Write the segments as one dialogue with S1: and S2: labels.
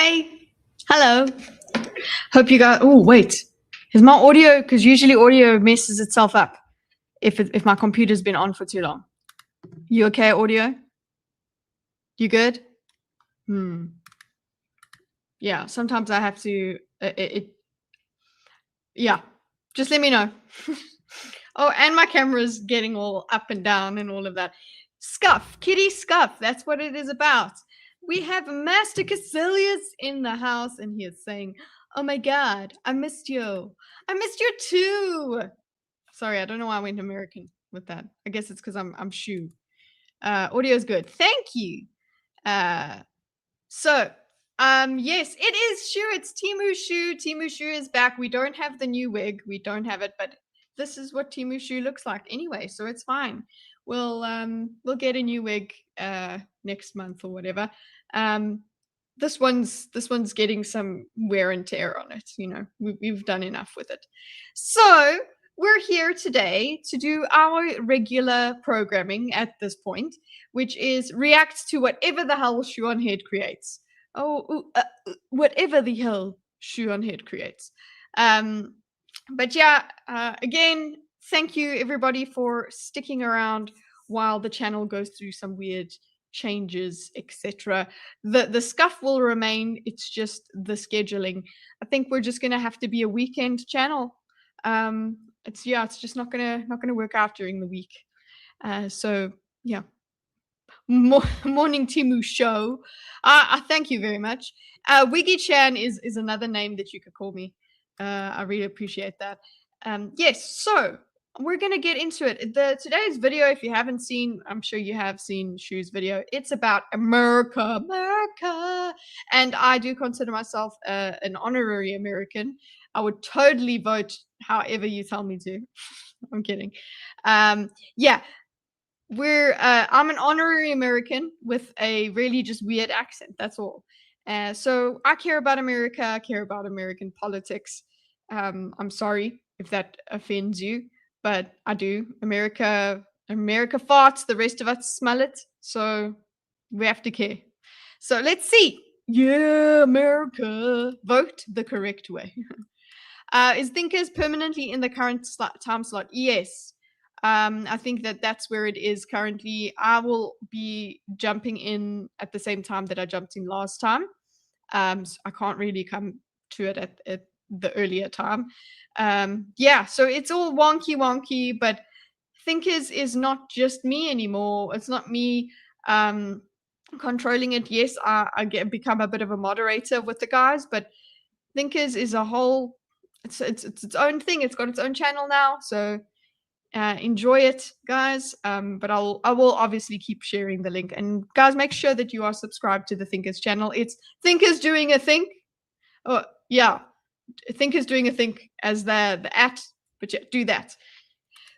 S1: Hi. Hello. Hope you got. Oh, wait. Is my audio? Because usually audio messes itself up if my computer's been on for too long. You okay, audio? You good? Yeah. Sometimes I have to. Yeah. Just let me know. Oh, and my camera's getting all up and down and all of that. Scuff, kitty scuff. That's what it is about. We have Master Caecilius in the house, and he is saying, "Oh my God, I missed you. I missed you too." Sorry, I don't know why I went American with that. I guess it's because I'm Shoe. Audio's good. Thank you. So, yes, it is Shoe. It's Temu-Shoe. Temu-Shoe is back. We don't have the new wig. We don't have it, but this is what Temu-Shoe looks like anyway, so it's fine. We'll get a new wig next month or whatever. This one's getting some wear and tear on it. You know, we've done enough with it. So we're here today to do our regular programming at this point, which is react to whatever the hell Shoe on Head creates. Whatever the hell Shoe on Head creates. But yeah, again, thank you everybody for sticking around while the channel goes through some weird changes, etc. The scuff will remain. It's just the scheduling. I think we're just gonna have to be a weekend channel. It's just not gonna work out during the week. So yeah. Morning Temu show. Thank you very much. Wiggy Chan is another name that you could call me. I really appreciate that. Yes, so we're gonna get into it. Today's video, if you haven't seen, I'm sure you have seen Shoe's video. It's about America, and I do consider myself an honorary American. I would totally vote however you tell me to. I'm kidding. Yeah. I'm an honorary American with a really just weird accent. That's all. So I care about America. I care about American politics. I'm sorry if that offends you, but I do. America farts. The rest of us smell it. So we have to care. So let's see. Yeah, America. Vote the correct way. Is Thinkers permanently in the current time slot? Yes. I think that's where it is currently. I will be jumping in at the same time that I jumped in last time. So I can't really come to it at the earlier time. Yeah, so it's all wonky, but Thinkers is not just me anymore. It's not me controlling it. Yes, I become a bit of a moderator with the guys, but Thinkers is a whole. It's its own thing. It's got its own channel now, so enjoy it, guys. But I will obviously keep sharing the link. And guys, make sure that you are subscribed to the Thinkers channel. It's Thinkers doing a think. Oh yeah, Thinkers doing a think as the at. But yeah, do that.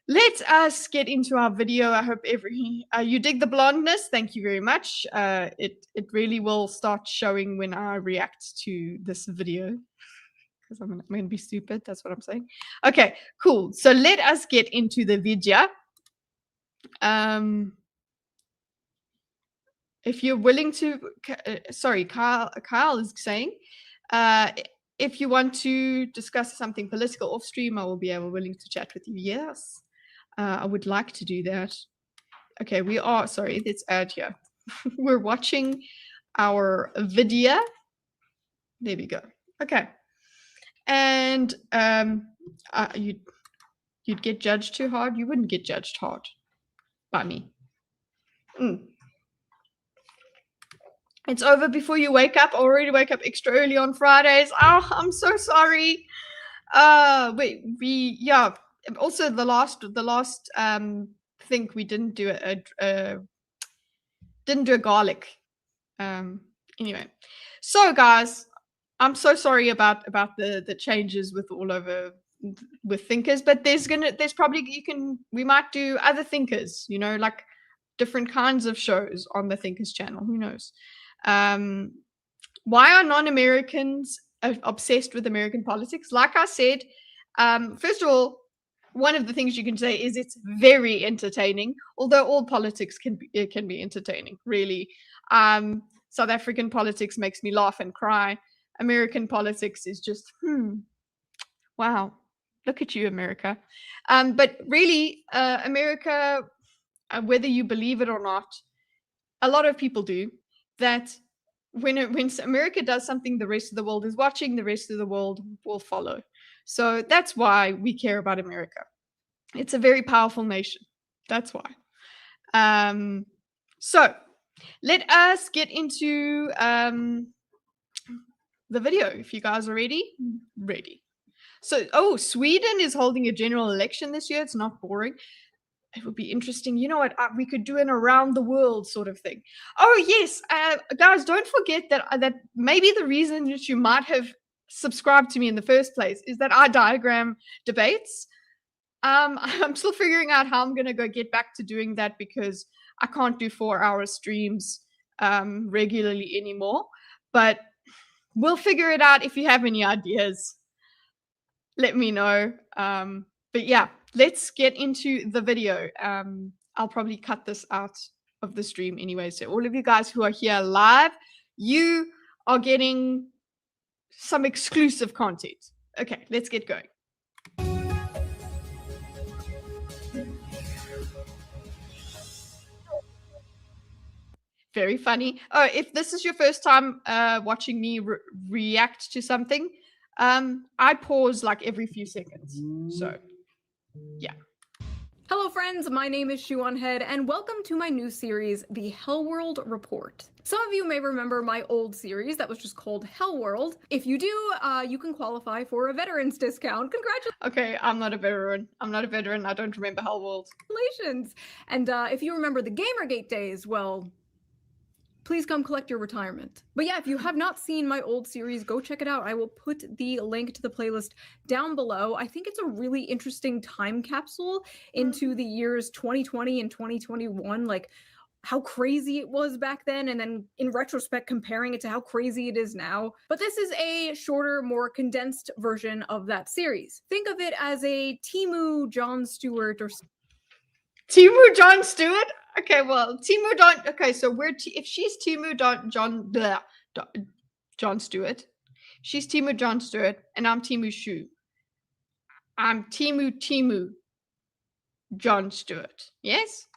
S1: Let us get into our video. I hope you dig the blondness. Thank you very much. It really will start showing when I react to this video. Because I'm going to be stupid. That's what I'm saying. Okay, cool. So let us get into the video. If you're willing to, sorry, Kyle is saying, if you want to discuss something political off stream, I will be willing to chat with you. Yes, I would like to do that. Okay, sorry, let's add here. We're watching our video. There we go. Okay. And you'd get judged too hard. You wouldn't get judged hard by me. It's over before you wake up. I already wake up extra early on Fridays. Oh, I'm so sorry. Yeah. Also, the last think we didn't do a garlic. Anyway, so guys, I'm so sorry about the changes with all over with Thinkers, but we might do other Thinkers, you know, like different kinds of shows on the Thinkers channel. Who knows? Why are non-Americans obsessed with American politics? Like I said, first of all, one of the things you can say is it's very entertaining, although all politics can be entertaining, really. South African politics makes me laugh and cry. American politics is just, wow, look at you, America. But really, America, whether you believe it or not, a lot of people do, that when America does something, the rest of the world is watching, the rest of the world will follow. So that's why we care about America. It's a very powerful nation. That's why. So let us get into the video. If you guys are ready. So, Sweden is holding a general election this year. It's not boring. It would be interesting. You know what? We could do an around the world sort of thing. Oh yes, guys, don't forget that maybe the reason that you might have subscribed to me in the first place is that I diagram debates. I'm still figuring out how I'm gonna go get back to doing that, because I can't do 4-hour streams regularly anymore. But we'll figure it out. If you have any ideas, let me know. But yeah, let's get into the video. I'll probably cut this out of the stream anyway. So all of you guys who are here live, you are getting some exclusive content. Okay, let's get going. Very funny. Oh, if this is your first time watching me react to something, I pause like every few seconds. So, yeah.
S2: Hello friends, my name is Shoe on Head, and welcome to my new series, The Hell World Report. Some of you may remember my old series that was just called Hell World. If you do, you can qualify for a veterans discount. Congratulations!
S1: Okay, I'm not a veteran. I don't remember Hell World.
S2: And if you remember the Gamergate days, well, please come collect your retirement. But yeah, if you have not seen my old series, go check it out. I will put the link to the playlist down below. I think it's a really interesting time capsule into the years 2020 and 2021, like how crazy it was back then, and then in retrospect comparing it to how crazy it is now. But this is a shorter, more condensed version of that series. Think of it as a Temu Jon Stewart or
S1: Temu Jon Stewart? Okay, well, Temu Don. Okay, so if she's Temu Jon Stewart, she's Temu Jon Stewart, and I'm Temu-Shoe. I'm Temu Jon Stewart. Yes?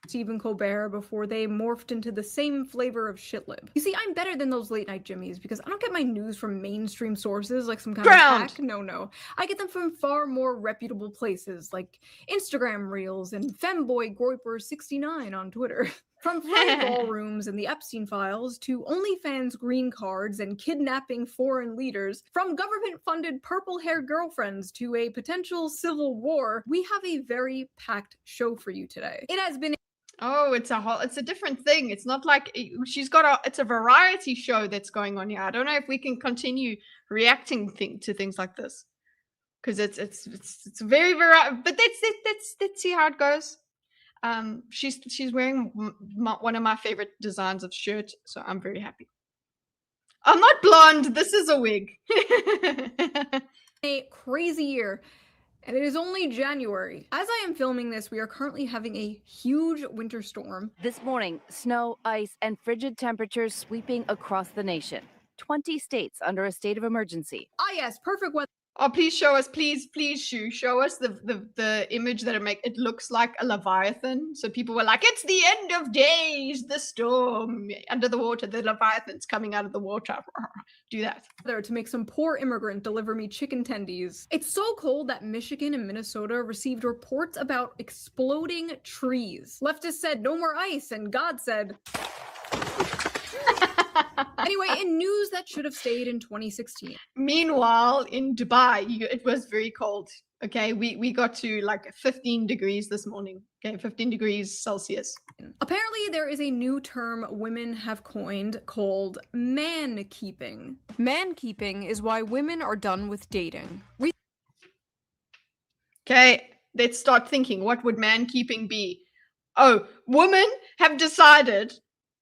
S2: Stephen Colbert before they morphed into the same flavor of shitlib. You see, I'm better than those late night Jimmies because I don't get my news from mainstream sources like some kind of hack. No. I get them from far more reputable places like Instagram Reels and Femboy Groiper69 on Twitter. From flight ballrooms and the Epstein files to OnlyFans green cards and kidnapping foreign leaders, from government-funded purple-haired girlfriends to a potential civil war, we have a very packed show for you today. It has been
S1: Oh, it's a different thing. It's not like it's a variety show that's going on here. I don't know if we can continue reacting to things like this, because it's very but let's see how it goes. She's wearing one of my favorite designs of shirt, so I'm very happy. I'm not blonde. This is a wig.
S2: A crazy year. And it is only January. As I am filming this, we are currently having a huge winter storm.
S3: This morning, snow, ice, and frigid temperatures sweeping across the nation. 20 states under a state of emergency.
S2: Ah yes, perfect weather.
S1: Oh, please show us, please, Shoe, show us the image that it looks like a Leviathan. So people were like, it's the end of days, the storm, under the water, the Leviathan's coming out of the water. Do that.
S2: To make some poor immigrant deliver me chicken tendies. It's so cold that Michigan and Minnesota received reports about exploding trees. Leftists said no more ice, and God said... Anyway, in news that should have stayed in 2016.
S1: Meanwhile, in Dubai, it was very cold. Okay, we got to like 15 degrees this morning. Okay, 15 degrees Celsius.
S2: Apparently, there is a new term women have coined called man-keeping. Man-keeping is why women are done with dating.
S1: Okay, let's start thinking. What would man-keeping be? Oh, women have decided,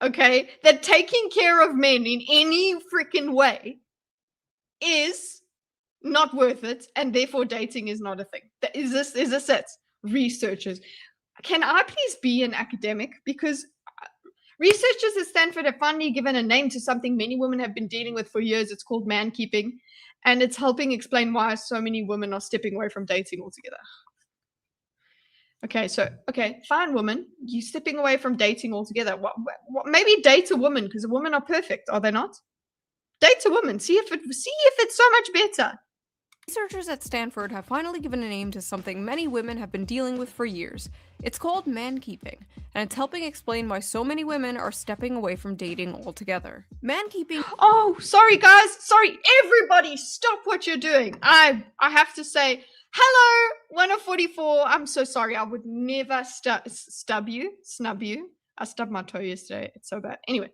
S1: okay, that taking care of men in any freaking way is not worth it, and therefore dating is not a thing. Is this it? Researchers. Can I please be an academic? Because Researchers at Stanford have finally given a name to something many women have been dealing with for years. It's called man keeping, and it's helping explain why so many women are stepping away from dating altogether. Okay, so fine, woman, you stepping away from dating altogether. What maybe date a woman, because women are perfect, are they not? Date a woman. See if it's so much better.
S2: Researchers at Stanford have finally given a name to something many women have been dealing with for years. It's called man-keeping, and it's helping explain why so many women are stepping away from dating altogether. Man-keeping—
S1: Oh, sorry guys. Sorry, everybody, stop what you're doing. I have to say, hello, 144. I'm so sorry. I would never snub you. I stubbed my toe yesterday. It's so bad. Anyway,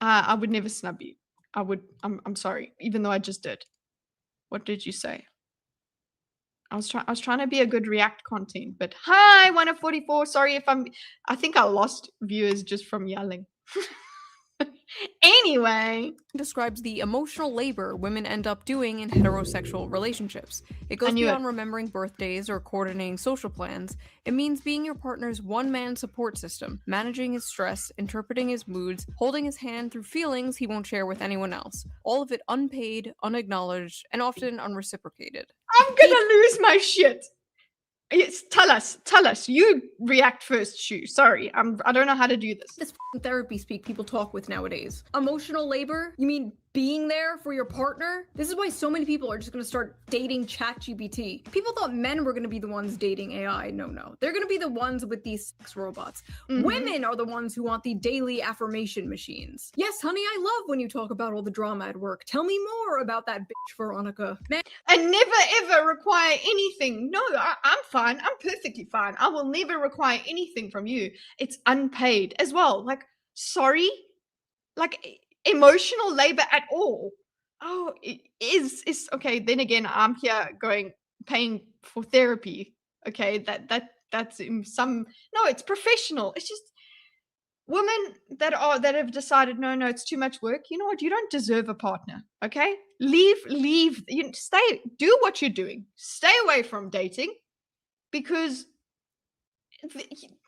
S1: I would never snub you. I'm sorry, even though I just did. What did you say? I was trying to be a good React content, but hi, 144. Sorry if I think I lost viewers just from yelling. Anyway,
S2: describes the emotional labor women end up doing in heterosexual relationships. It goes beyond remembering birthdays or coordinating social plans. It means being your partner's one-man support system, managing his stress, interpreting his moods, holding his hand through feelings he won't share with anyone else. All of it unpaid, unacknowledged, and often unreciprocated.
S1: I'm gonna lose my shit. Yes, tell us. You react first, Shoe. Sorry, I don't know how to do this.
S2: This therapy speak people talk with nowadays. Emotional labor? You mean being there for your partner? This is why so many people are just gonna start dating ChatGPT. People thought men were gonna be the ones dating AI. No. They're gonna be the ones with these sex robots. Women are the ones who want the daily affirmation machines. Yes, honey, I love when you talk about all the drama at work. Tell me more about that bitch, Veronica. Man,
S1: and never ever require anything. No, I'm fine. I'm perfectly fine. I will never require anything from you. It's unpaid as well. Like, sorry? Like, emotional labor at all. Oh, it is okay. Then again, I'm here paying for therapy. Okay, that's in some. No, it's professional. It's just women that have decided no, it's too much work. You know what? You don't deserve a partner. Okay, leave. You stay. Do what you're doing. Stay away from dating, because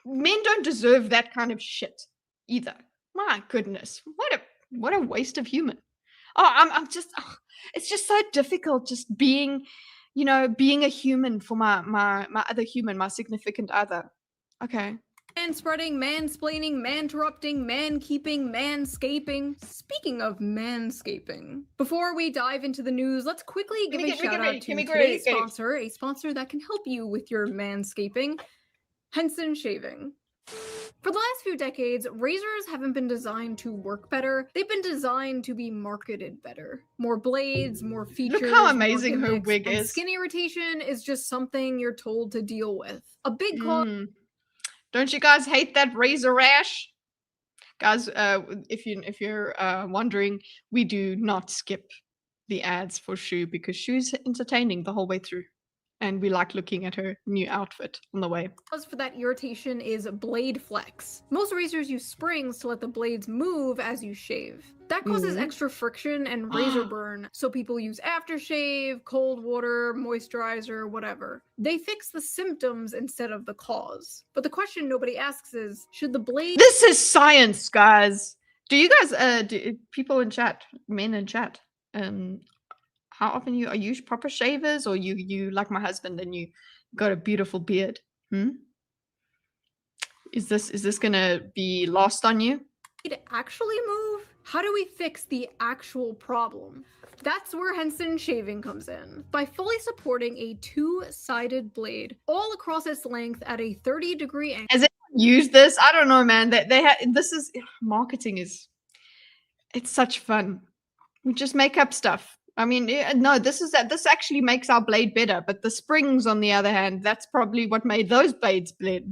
S1: men don't deserve that kind of shit either. My goodness, what a waste of human. I'm just, it's just so difficult just being a human for my other human, my significant other. Okay.
S2: Man-spreading, mansplaining, man-interrupting, man-keeping, manscaping. Speaking of manscaping, before we dive into the news, let's quickly give a shout out to today's sponsor, a sponsor that can help you with your manscaping, Henson Shaving. For the last few decades, razors haven't been designed to work better. They've been designed to be marketed better. More blades, more features.
S1: Look how amazing her wig is.
S2: Skin irritation is just something you're told to deal with. A big call.
S1: Don't you guys hate that razor rash? Guys, if you're wondering, we do not skip the ads for Shoe, because Shoe's entertaining the whole way through. And we like looking at her new outfit on the way.
S2: Cause for that irritation is blade flex. Most razors use springs to let the blades move as you shave. That causes extra friction and razor burn, so people use aftershave, cold water, moisturizer, whatever. They fix the symptoms instead of the cause. But the question nobody asks is, should the blade—
S1: This is science, guys. Do you guys, people in chat, men in chat, how often are you proper shavers, or you like my husband and you got a beautiful beard? Is this gonna be lost on you?
S2: It actually move? How do we fix the actual problem? That's where Henson Shaving comes in. By fully supporting a two-sided blade all across its length at a 30-degree angle.
S1: Has anyone used this? I don't know, man. This is marketing. It's such fun. We just make up stuff. I mean, no, this actually makes our blade better, but the springs, on the other hand, that's probably what made those blades better.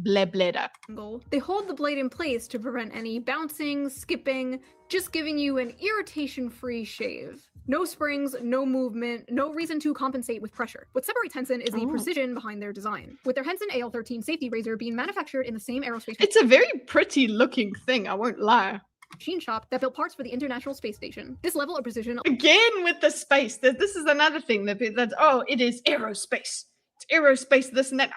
S2: They hold the blade in place to prevent any bouncing, skipping, just giving you an irritation-free shave. No springs, no movement, no reason to compensate with pressure. What separates Henson is the precision behind their design. With their Henson AL13 safety razor being manufactured in the same aerospace—
S1: It's a very pretty looking thing, I won't lie.
S2: Machine shop that built parts for the International Space Station. This level of precision—
S1: Again with the space. This is another thing that it is aerospace. It's aerospace, this and that.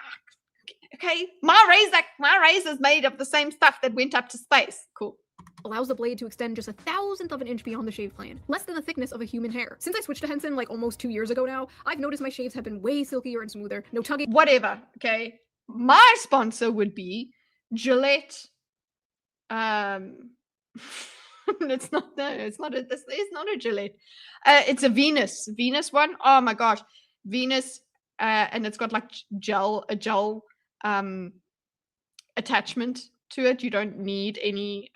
S1: Okay, my razor's made of the same stuff that went up to space. Cool.
S2: allows the blade to extend just 1/1000th of an inch beyond the shave plane, less than the thickness of a human hair. Since I switched to Henson like almost 2 years ago now, I've noticed my shaves have been way silkier and smoother, no tugging.
S1: Whatever, okay? My sponsor would be Gillette. It's not a Gillette. It's a Venus one. Oh my gosh, Venus, and it's got like a gel attachment to it. You don't need any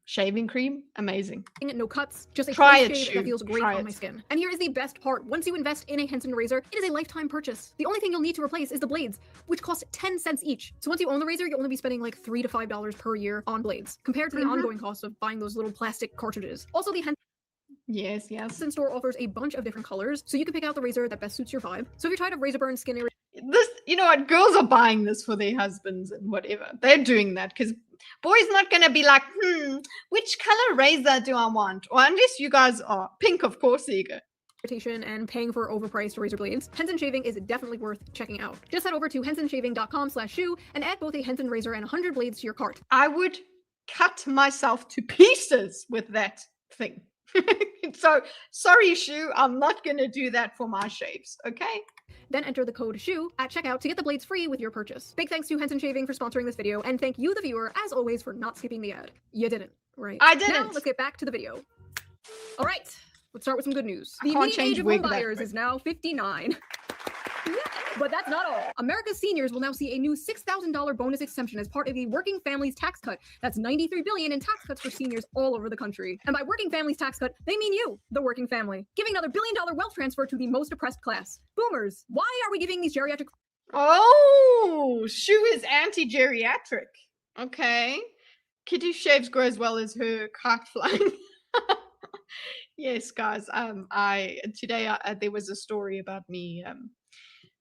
S1: shaving cream. Amazing.
S2: No cuts, just a
S1: Try
S2: clean
S1: it,
S2: shave that feels great
S1: Try
S2: on
S1: it.
S2: my skin. And here is the best part. Once you invest in a Henson razor, it is a lifetime purchase. The only thing you'll need to replace is the blades, which cost 10 cents each. So once you own the razor, you'll only be spending like $3 to $5 per year on blades, compared to the ongoing cost of buying those little plastic cartridges. Also, the
S1: Yes.
S2: Henson store offers a bunch of different colors, so you can pick out the razor that best suits your vibe. So if you're tired of razor burn, skin
S1: This, you know what? Girls are buying this for their husbands and whatever. They're doing that because boys not gonna be like, which color razor do I want? Or unless you guys are pink, of course. There you go.
S2: irritation and paying for overpriced razor blades, Henson Shaving is definitely worth checking out. Just head over to hensonshaving.com/shoe and add both a Henson razor and 100 blades to your cart.
S1: I would cut myself to pieces with that thing. So sorry, Shoe, I'm not gonna do that for my shaves, okay?
S2: Then enter the code SHOE at checkout to get the blades free with your purchase. Big thanks to Henson Shaving for sponsoring this video, and thank you, the viewer, as always, for not skipping the ad. You didn't, right?
S1: I didn't.
S2: Now let's get back to the video. All right, let's start with some good news.
S1: I
S2: The
S1: can't
S2: median
S1: change
S2: age of
S1: wig
S2: home
S1: that
S2: buyers
S1: quick.
S2: is now 59. But that's not all. America's seniors will now see a new $6,000 bonus exemption as part of the Working Families Tax Cut. That's $93 billion in tax cuts for seniors all over the country. And by Working Families Tax Cut, they mean you, the working family, giving another $1 billion wealth transfer to the most oppressed class. Boomers, why are we giving these geriatric...
S1: Oh, Shoe is anti-geriatric. Okay. Kitty shaves grow as well as her kite flying. Yes, guys. Today there was a story about me.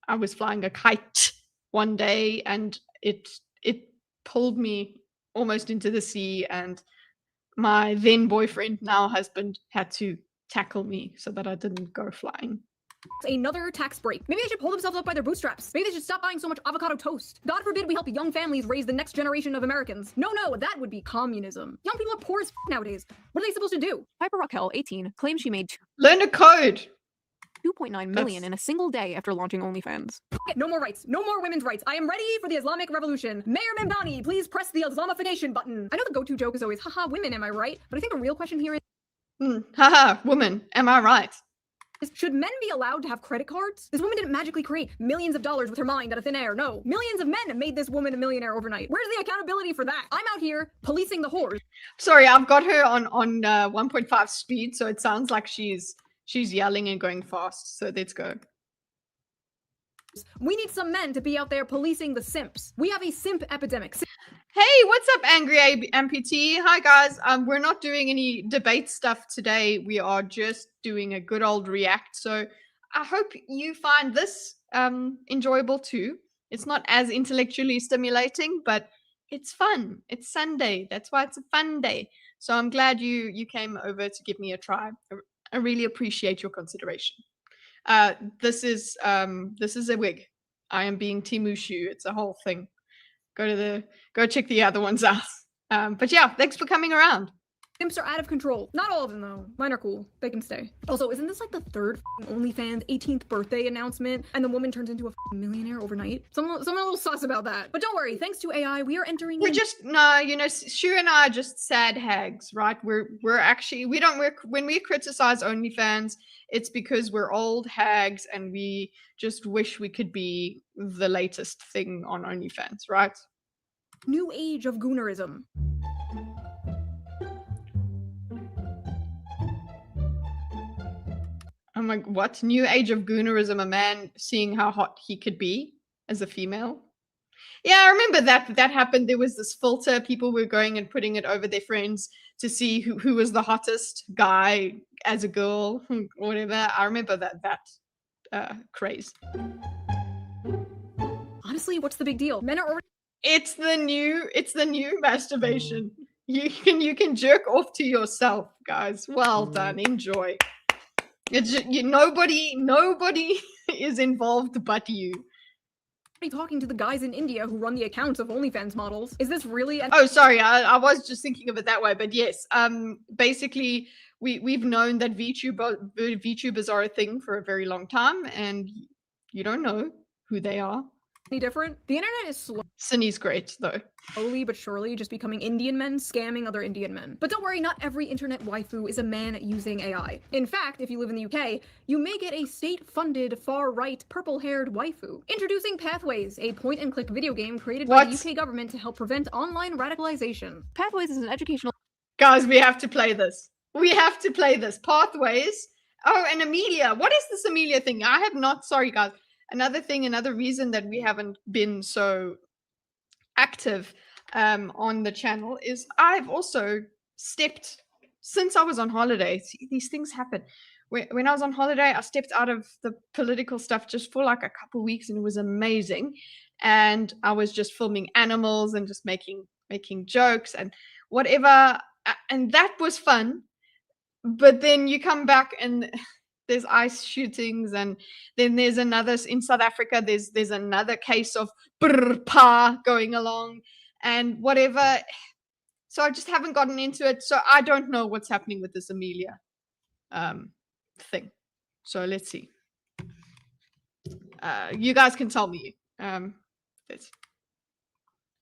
S1: I was flying a kite one day and it pulled me almost into the sea, and my then boyfriend, now husband, had to tackle me so that I didn't go flying.
S2: Another tax break. Maybe they should pull themselves up by their bootstraps. Maybe they should stop buying so much avocado toast. God forbid we help young families raise the next generation of Americans. No, that would be communism. Young people are poor as nowadays. What are they supposed to do?
S4: Piper Raquel, 18, claims she made
S1: Learn a code.
S4: 2.9 million in a single day after launching OnlyFans.
S2: No more rights. No more women's rights. I am ready for the Islamic Revolution. Mayor Memdani, please press the Islamification button. I know the go-to joke is always, haha, women, am I right? But I think the real question here
S1: Haha, woman, am I right?
S2: is, should men be allowed to have credit cards? This woman didn't magically create millions of dollars with her mind out of thin air. No, millions of men made this woman a millionaire overnight. Where's the accountability for that? I'm out here policing the whores.
S1: Sorry, I've got her on 1.5 speed, so it sounds like she's yelling and going fast. So let's go.
S2: We need some men to be out there policing the simps. We have a simp epidemic.
S1: Hey, what's up, Angry Amputee? Hi, guys. We're not doing any debate stuff today. We are just doing a good old react. So I hope you find this enjoyable too. It's not as intellectually stimulating, but it's fun. It's Sunday. That's why it's a fun day. So I'm glad you came over to give me a try. I really appreciate your consideration. This is a wig. I am being Temu-Shoe. It's a whole thing. Go check the other ones out. But yeah, thanks for coming around.
S2: Simps are out of control. Not all of them though. Mine are cool. They can stay. Also, isn't this like the third OnlyFans 18th birthday announcement and the woman turns into a millionaire overnight? Someone a little sus about that. But don't worry, thanks to AI, we are entering.
S1: We're just Shu and I are just sad hags, right? We're actually when we criticize OnlyFans, it's because we're old hags and we just wish we could be the latest thing on OnlyFans, right?
S2: New age of goonerism.
S1: I'm like, what? New age of goonerism, a man seeing how hot he could be as a female? Yeah, I remember that happened. There was this filter. People were going and putting it over their friends to see who was the hottest guy as a girl, or whatever. I remember that craze.
S2: Honestly, what's the big deal? Men are already.
S1: It's the new masturbation. You can jerk off to yourself, guys. Well done. Enjoy. It's just, nobody is involved but you.
S2: talking to the guys in India who run the accounts of OnlyFans models. Is this really
S1: Oh, sorry, I was just thinking of it that way, but yes. Basically, we've known that VTubers are a thing for a very long time, and you don't know who they are.
S2: any different? The internet is
S1: Sunny's great though.
S2: slowly but surely just becoming Indian men scamming other Indian men. But don't worry, not every internet waifu is a man using AI. In fact, if you live in the UK, you may get a state-funded, far-right, purple-haired waifu. Introducing Pathways, a point-and-click video game created by the UK government to help prevent online radicalization.
S4: Pathways is an educational.
S1: Guys, we have to play this. We have to play this. Pathways. Oh, and Amelia. What is this Amelia thing? I have not. Sorry, guys. Another reason that we haven't been so active on the channel is I've also stepped, since I was on holiday. See, these things happen. When I was on holiday, I stepped out of the political stuff just for like a couple weeks, and it was amazing. And I was just filming animals and just making jokes and whatever, and that was fun. But then you come back and there's ice shootings, and then there's another in South Africa. There's another case of pa going along and whatever. So I just haven't gotten into it. So I don't know what's happening with this Amelia thing. So let's see. You guys can tell me.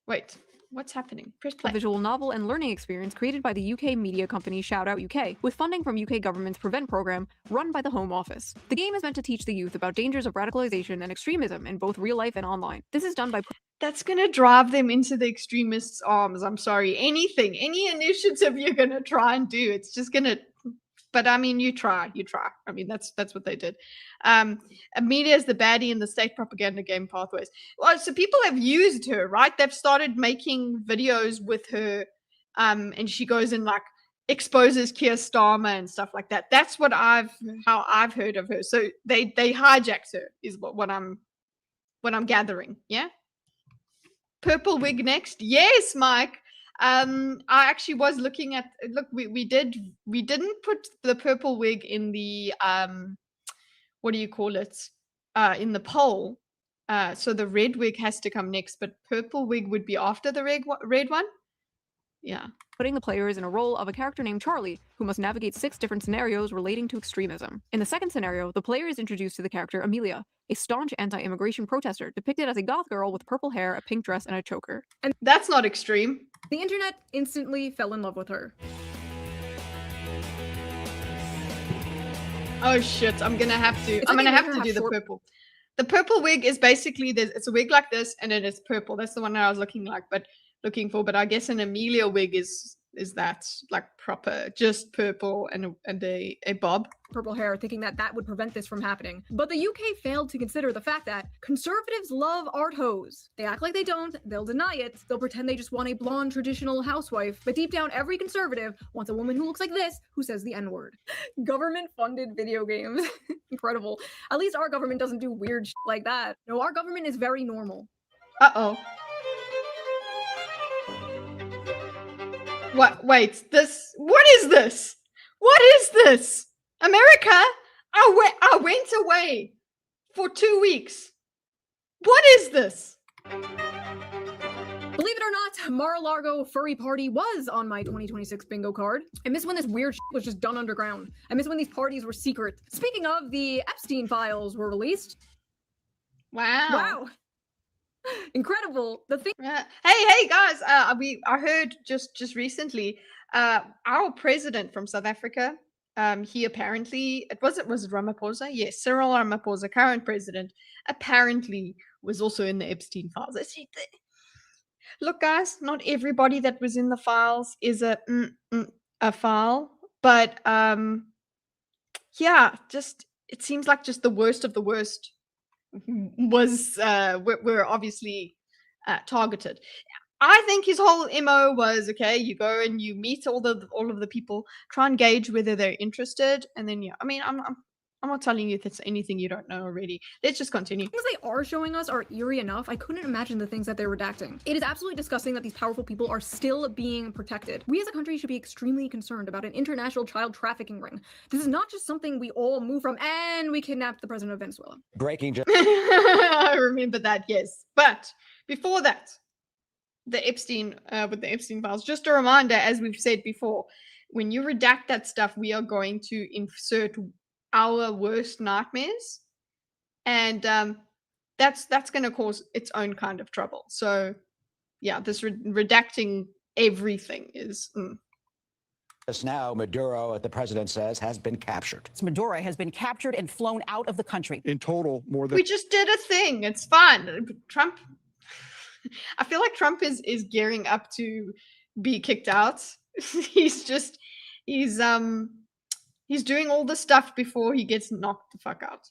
S1: Wait. What's happening? Press play.
S4: A visual novel and learning experience created by the UK media company Shout Out UK, with funding from UK government's Prevent programme run by the Home Office. The game is meant to teach the youth about dangers of radicalization and extremism in both real life and online. This is done by...
S1: That's going to drive them into the extremists' arms. I'm sorry. Any initiative you're going to try and do, it's just going to... But I mean, you try. I mean, that's what they did. Amelia is the baddie in the state propaganda game Pathways. Well, so people have used her, right? They've started making videos with her, and she goes and like exposes Keir Starmer and stuff like that. That's how I've heard of her. So they hijacked her, is what I'm gathering. Yeah. Purple wig next. Yes, Mike. I actually was looking at, look, we didn't put the purple wig in the what do you call it, in the poll, so the red wig has to come next, but purple wig would be after the red one. Yeah,
S4: putting the players in a role of a character named Charlie, who must navigate 6 different scenarios relating to extremism. In the second scenario, the player is introduced to the character Amelia, a staunch anti-immigration protester depicted as a goth girl with purple hair, a pink dress, and a choker.
S2: And
S1: that's not extreme.
S2: The internet instantly fell in love with her.
S1: Oh shit, I'm gonna have to do the purple. The purple wig is basically, it's a wig like this, and then it's purple. That's the one that I was looking for, but I guess an Amelia wig is that like proper, just purple and a bob.
S2: Purple hair, thinking that would prevent this from happening. But the UK failed to consider the fact that conservatives love art hoes. They act like they don't, they'll deny it, they'll pretend they just want a blonde traditional housewife, but deep down every conservative wants a woman who looks like this, who says the N-word. Government-funded video games. Incredible. At least our government doesn't do weird shit like that. No, our government is very normal.
S1: Uh-oh. What? Wait, what is this? What is this? America? I went away for 2 weeks. What is this?
S2: Believe it or not, Mar-a-Lago Furry Party was on my 2026 bingo card. I miss when this weird shit was just done underground. I miss when these parties were secret. Speaking of, the Epstein files were released. Wow. Incredible. The thing.
S1: Hey guys, I heard just recently, our president from South Africa, he apparently, was it Ramaphosa? Yes, Cyril Ramaphosa, current president, apparently was also in the Epstein files. Look, guys, not everybody that was in the files is a file, but yeah, just it seems like just the worst of the worst was were obviously targeted. I think his whole MO was, okay, you go and you meet all of the people, try and gauge whether they're interested, and then I mean, I'm not telling you if it's anything you don't know already. Let's just continue.
S2: Things they are showing us are eerie enough. I couldn't imagine the things that they're redacting. It is absolutely disgusting that these powerful people are still being protected. We as a country should be extremely concerned about an international child trafficking ring. This is not just something we all move from, and we kidnapped the president of Venezuela.
S5: Breaking.
S1: I remember that, yes. But before that, the Epstein, with the Epstein files, just a reminder, as we've said before, when you redact that stuff, we are going to insert our worst nightmares, and that's going to cause its own kind of trouble. So yeah, this redacting everything is
S5: Now, Maduro, the president says, has been captured.
S6: Maduro has been captured and flown out of the country.
S7: In total, more than...
S1: We just did a thing. It's fine. Trump, I feel like Trump is gearing up to be kicked out. He's doing all the stuff before he gets knocked the fuck out.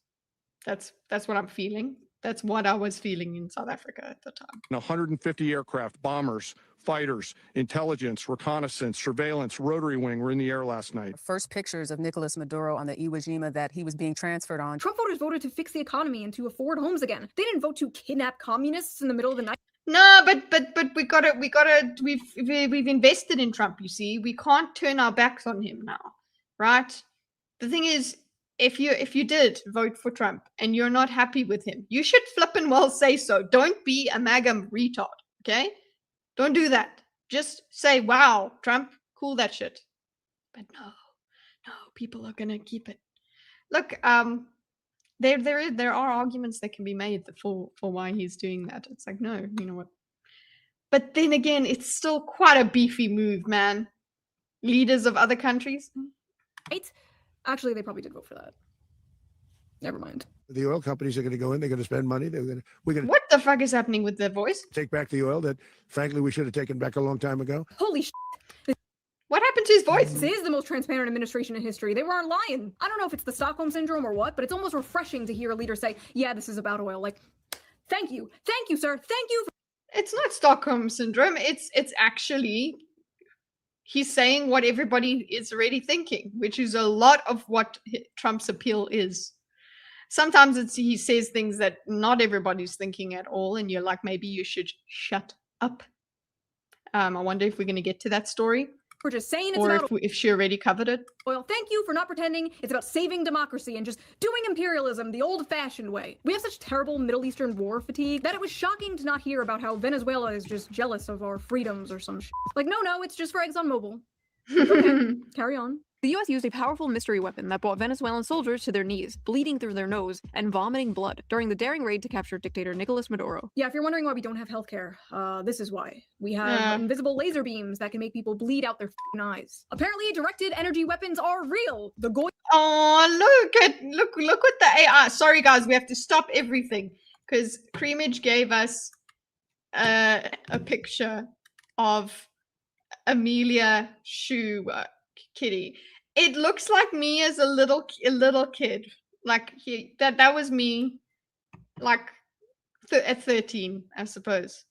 S1: That's what I'm feeling. That's what I was feeling in South Africa at the time.
S7: 150 aircraft, bombers, fighters, intelligence, reconnaissance, surveillance, rotary wing were in the air last night.
S6: First pictures of Nicolas Maduro on the Iwo Jima that he was being transferred on.
S2: Trump voters voted to fix the economy and to afford homes again. They didn't vote to kidnap communists in the middle of the night.
S1: No, but we've invested in Trump, you see. We can't turn our backs on him now, right? The thing is, if you did vote for Trump and you're not happy with him, you should flippin' well say so. Don't be a MAGA retard, okay? Don't do that. Just say, wow, Trump, cool that shit. But no, people are gonna keep it. Look, there are arguments that can be made for why he's doing that. It's like, no, you know what? But then again, it's still quite a beefy move, man. Leaders of other countries.
S2: Right? Actually, they probably did vote for that. Never mind.
S8: The oil companies are going to go in. They're going to spend money. We're going to
S1: What the fuck is happening with their voice?
S8: take back the oil that, frankly, we should have taken back a long time ago.
S2: Holy shit.
S1: What happened to his voice?
S2: This is the most transparent administration in history. They weren't lying. I don't know if it's the Stockholm syndrome or what, but it's almost refreshing to hear a leader say, yeah, this is about oil. Like, thank you, sir. Thank you.
S1: It's not Stockholm syndrome. It's actually he's saying what everybody is already thinking, which is a lot of what Trump's appeal is. Sometimes he says things that not everybody's thinking at all, and you're like, maybe you should shut up. I wonder if we're going to get to that story.
S2: We're just saying it's
S1: or
S2: about
S1: if she already covered it.
S2: oil. Thank you for not pretending it's about saving democracy and just doing imperialism the old-fashioned way. We have such terrible Middle Eastern war fatigue that it was shocking to not hear about how Venezuela is just jealous of our freedoms or some shit. Like, no, it's just for ExxonMobil. Okay, carry on.
S4: The US used a powerful mystery weapon that brought Venezuelan soldiers to their knees, bleeding through their nose and vomiting blood during the daring raid to capture dictator Nicolas Maduro.
S2: Yeah, if you're wondering why we don't have healthcare, this is why. We have invisible laser beams that can make people bleed out their eyes. Apparently, directed energy weapons are real. The
S1: Oh, look what the AI. Sorry, guys, we have to stop everything because Creamage gave us a picture of Amelia Shoe kitty. It looks like me as a little kid. Like that was me, like at 13, I suppose.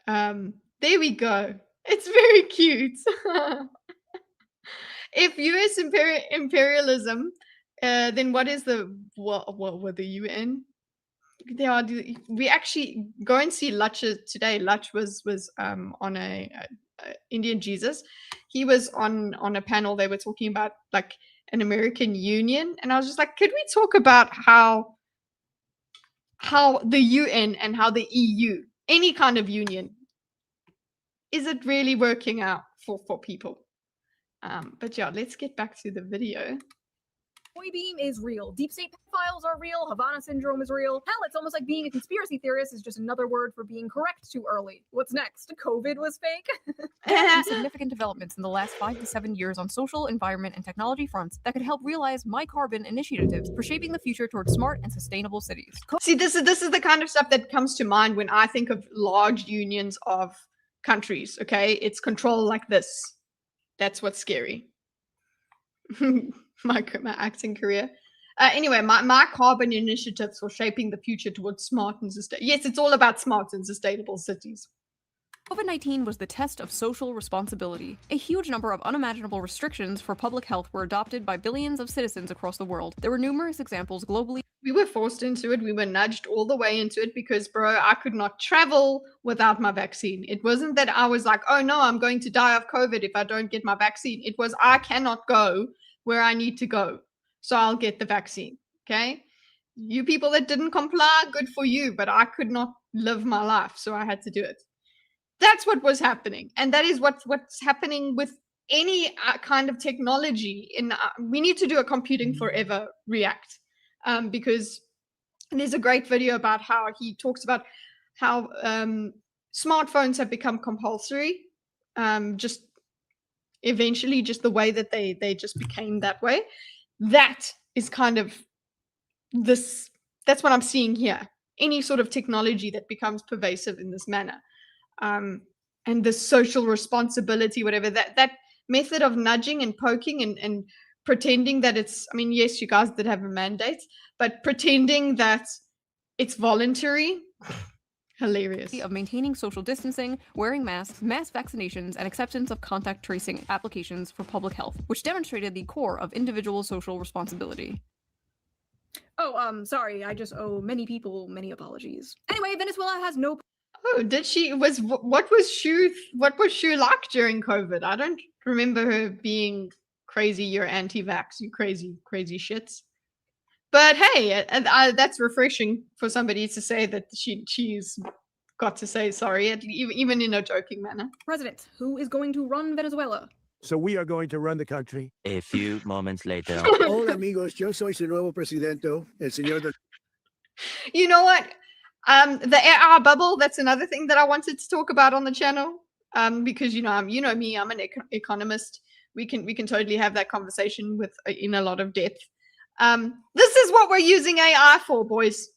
S1: There we go. It's very cute. If US imperialism, then what is what were the UN? We actually go and see Lutch today. Lutch was on a Indian Jesus. He was on a panel. They were talking about like an American Union, and I was just like, could we talk about how the UN and how the EU, any kind of union, is it really working out for people? But yeah, let's get back to the video.
S2: Beam is real. Deep state files are real. Havana syndrome is real. Hell, it's almost like being a conspiracy theorist is just another word for being correct too early. What's next? COVID was fake?
S4: There have been significant developments in the last 5 to 7 years on social, environment, and technology fronts that could help realize my carbon initiatives for shaping the future towards smart and sustainable cities.
S1: See, this is the kind of stuff that comes to mind when I think of large unions of countries. Okay, it's control like this. That's what's scary. my acting career. Anyway, my carbon initiatives for shaping the future towards smart and sustainable. Yes, it's all about smart and sustainable cities.
S4: COVID-19 was the test of social responsibility. A huge number of unimaginable restrictions for public health were adopted by billions of citizens across the world. There were numerous examples globally.
S1: We were forced into it. We were nudged all the way into it because, bro, I could not travel without my vaccine. It wasn't that I was like, oh no, I'm going to die of COVID if I don't get my vaccine. It was, I cannot go where I need to go, so I'll get the vaccine. Okay? You people that didn't comply, good for you, but I could not live my life, so I had to do it. That's what was happening, and that is what's happening with any kind of technology. We need to do a computing forever react, because there's a great video about how he talks about how smartphones have become compulsory, just eventually, just the way that they just became that way. That is kind of this. That's what I'm seeing here. Any sort of technology that becomes pervasive in this manner. And the social responsibility, whatever, that method of nudging and poking and pretending that it's, I mean, yes, you guys did have a mandate, but pretending that it's voluntary, hilarious.
S4: Of maintaining social distancing, wearing masks, mass vaccinations, and acceptance of contact tracing applications for public health, which demonstrated the core of individual social responsibility.
S2: Oh, sorry, I just owe many people many apologies. Anyway, Venezuela has no...
S1: Oh, did she? What was Shu like during COVID? I don't remember her being crazy. You're anti-vax, you crazy shits. But hey, that's refreshing for somebody to say that she's got to say sorry, even in a joking manner.
S2: President, who is going to run Venezuela?
S8: So we are going to run the country.
S9: A few moments later.
S8: Hola amigos, yo soy su nuevo presidente, el señor de...
S1: You know what? The AI bubble, that's another thing that I wanted to talk about on the channel. Because you know me, I'm an economist. We can totally have that conversation in a lot of depth. This is what we're using AI for, boys.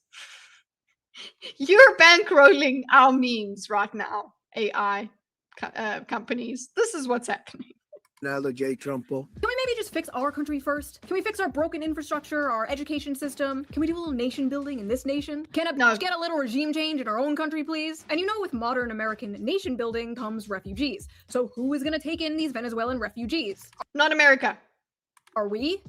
S1: You're bankrolling our memes right now, AI companies. This is what's happening.
S8: J. Trumpo.
S2: Can we maybe just fix our country first? Can we fix our broken infrastructure, our education system? Can we do a little nation building in this nation? Can a get a little regime change in our own country, please? And you know, with modern American nation building comes refugees. So who is gonna take in these Venezuelan refugees?
S1: Not America.
S2: Are we?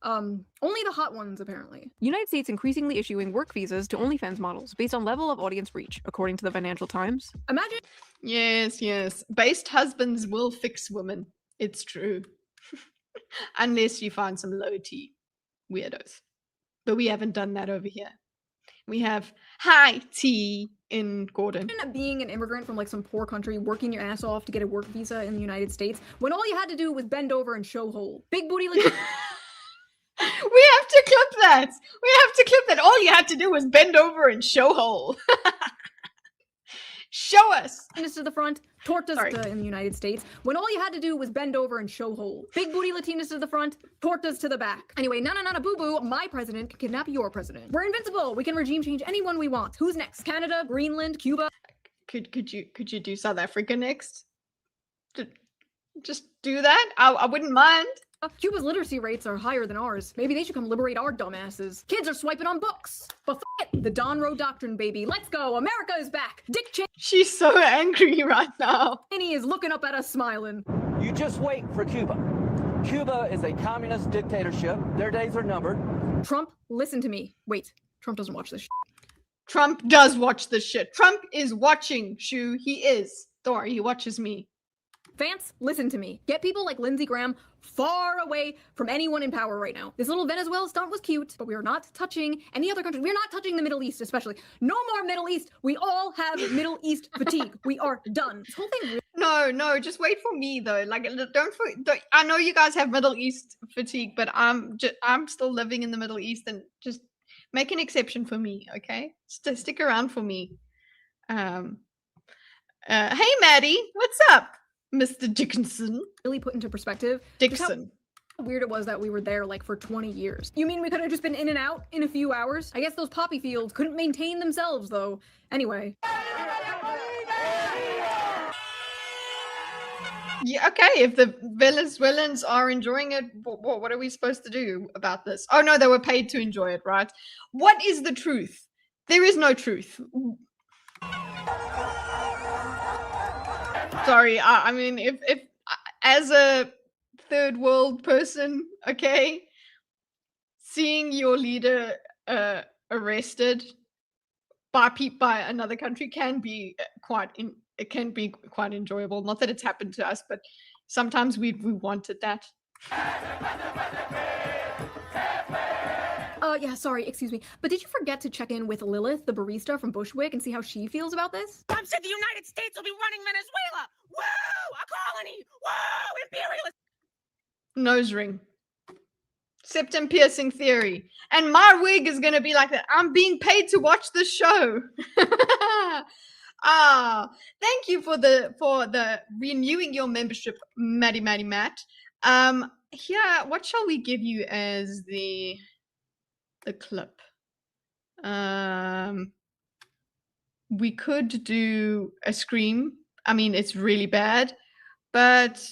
S2: Only the hot ones, apparently.
S4: United States increasingly issuing work visas to OnlyFans models based on level of audience reach, according to the Financial Times.
S2: Imagine.
S1: Yes. Based husbands will fix women. It's true. Unless you find some low T weirdos. But we haven't done that over here. We have high T in Gordon.
S2: Being an immigrant from like some poor country, working your ass off to get a work visa in the United States, when all you had to do was bend over and show hole. Big booty like...
S1: We have to clip that. All you had to do was bend over and show hole. Show us.
S2: Latinas to the front, tortas in the United States, when all you had to do was bend over and show hole. Big booty Latinas to the front, tortas to the back. Anyway, na boo boo, my president can kidnap your president. We're invincible. We can regime change anyone we want. Who's next? Canada, Greenland, Cuba?
S1: Could you do South Africa next? Just do that? I wouldn't mind.
S2: Cuba's literacy rates are higher than ours. Maybe they should come liberate our dumbasses. Kids are swiping on books. But f it, the Don Roe Doctrine, baby. Let's go. America is back. Dick Cheney.
S1: She's so angry right now.
S2: Cheney is looking up at us smiling.
S10: You just wait for Cuba. Cuba is a communist dictatorship. Their days are numbered.
S2: Trump, listen to me. Wait, Trump doesn't watch this shit.
S1: Trump does watch this shit. Trump is watching, Shu. He is. Don't worry, he watches me.
S2: Vance, listen to me. Get people like Lindsey Graham far away from anyone in power right now. This little Venezuela stunt was cute, but we are not touching any other country. We're not touching the Middle East, especially. No more Middle East. We all have Middle East fatigue. We are done. This whole thing.
S1: No, just wait for me though. Like, don't. I know you guys have Middle East fatigue, but I'm still living in the Middle East, and just make an exception for me, okay? Stick around for me. Hey, Maddie, what's up? Mr. Dickinson.
S2: Really put into perspective.
S1: Dixon.
S2: How weird it was that we were there like for 20 years. You mean we could have just been in and out in a few hours? I guess those poppy fields couldn't maintain themselves though. Anyway.
S1: Yeah, okay, if the Venezuelans are enjoying it, what are we supposed to do about this? Oh no, they were paid to enjoy it, right? What is the truth? There is no truth. Sorry, I mean, if as a third world person, okay, seeing your leader arrested by another country can be it can be quite enjoyable. Not that it's happened to us, but sometimes we wanted that.
S2: Yeah, sorry, excuse me. But did you forget to check in with Lilith, the barista from Bushwick, and see how she feels about this?
S9: Trump said the United States will be running Venezuela. Woo! A colony. Woo! Imperialist.
S1: Nose ring. Septum piercing theory. And my wig is gonna be like that. I'm being paid to watch the show. Thank you for the renewing your membership, Maddie Matt. Here, what shall we give you as the clip? We could do a scream. I mean, it's really bad, but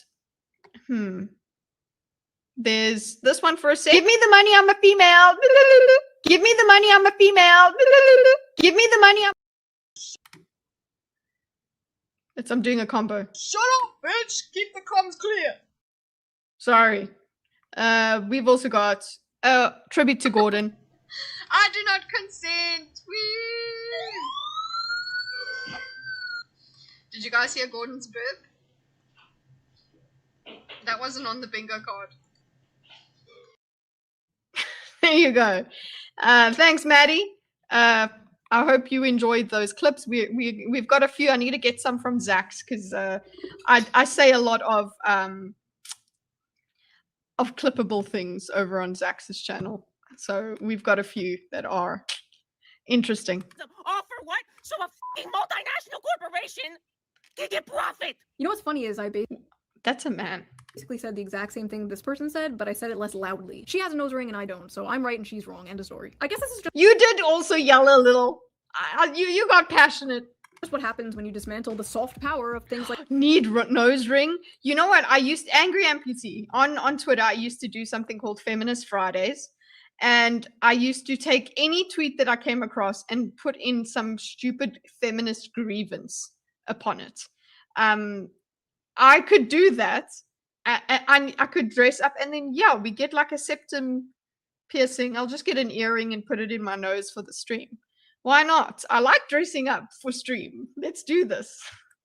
S1: there's this one for a sec. Give me the money, I'm a female. Give me the money, I'm a female. Give me the money, I'm doing a combo. Shut up, bitch! Keep the comms clear. Sorry. We've also got tribute to Gordon. I do not consent. Whee! Did you guys hear Gordon's burp? That wasn't on the bingo card. There you go. Thanks, Maddie. I hope you enjoyed those clips. We've got a few. I need to get some from Zach's because I say a lot of clippable things over on Zach's channel. So we've got a few that are interesting.
S9: All for what? So a fucking multinational corporation can get profit.
S2: You know what's funny is
S1: That's a man.
S2: basically said the exact same thing this person said, but I said it less loudly. She has a nose ring and I don't, so I'm right and she's wrong. End of story. I guess this is just
S1: You did also yell a little. You got passionate.
S2: what happens when you dismantle the soft power of things like
S1: Nose ring. You know what? Angry Amputee on Twitter. I used to do something called Feminist Fridays, and I used to take any tweet that I came across and put in some stupid feminist grievance upon it. I could do that. I could dress up, and then we get like a septum piercing. I'll just get an earring and put it in my nose for the stream. Why not? I like dressing up for stream. Let's do this.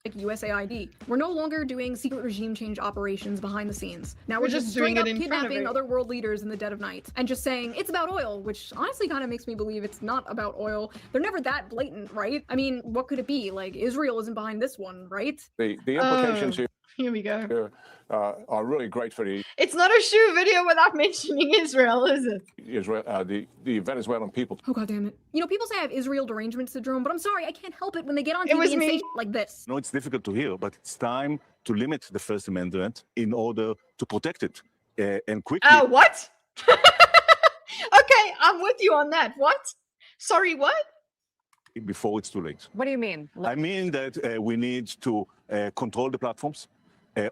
S2: like USAID. We're no longer doing secret regime change operations behind the scenes. Now we're just
S1: doing
S2: straight up
S1: it in front of
S2: kidnapping
S1: it.
S2: other world leaders in the dead of night and just saying it's about oil, which honestly kind of makes me believe it's not about oil. They're never that blatant, right? I mean, what could it be? Like, Israel isn't behind this one, right?
S11: The implications
S1: Here we go.
S11: here are really great for the
S1: It's not a shoe video without mentioning Israel, is it?
S11: Israel, the Venezuelan people.
S2: Oh, God damn it. You know, people say I have Israel derangement syndrome, but I'm sorry, I can't help it when they get on
S1: It
S2: TV
S1: was
S2: and say
S1: me.
S2: shit like this.
S12: No, it's difficult to hear, but it's time to limit the First Amendment in order to protect it and quickly.
S1: What? Okay, I'm with you on that. What? Sorry, what?
S12: Before it's too late.
S3: What do you mean?
S12: I mean that we need to control the platforms,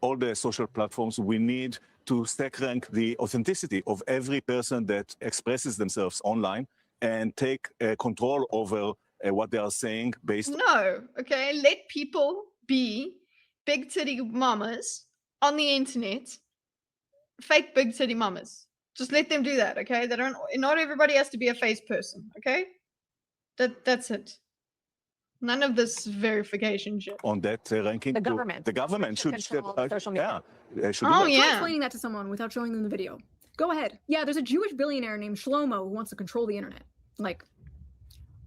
S12: all the social platforms. We need to stack rank the authenticity of every person that expresses themselves online and take control over what they are saying based.
S1: No, okay. Let people be big titty mamas on the internet, fake big titty mamas. Just let them do that, okay? They don't. Not everybody has to be a face person, okay? That's it. None of this verification shit.
S12: On that ranking,
S3: The government.
S12: The government should step.
S3: control social media.
S12: Should
S1: Oh,
S12: do that.
S1: yeah.
S2: Try explaining that to someone without showing them the video. Go ahead. Yeah, there's a Jewish billionaire named Shlomo who wants to control the internet. Like,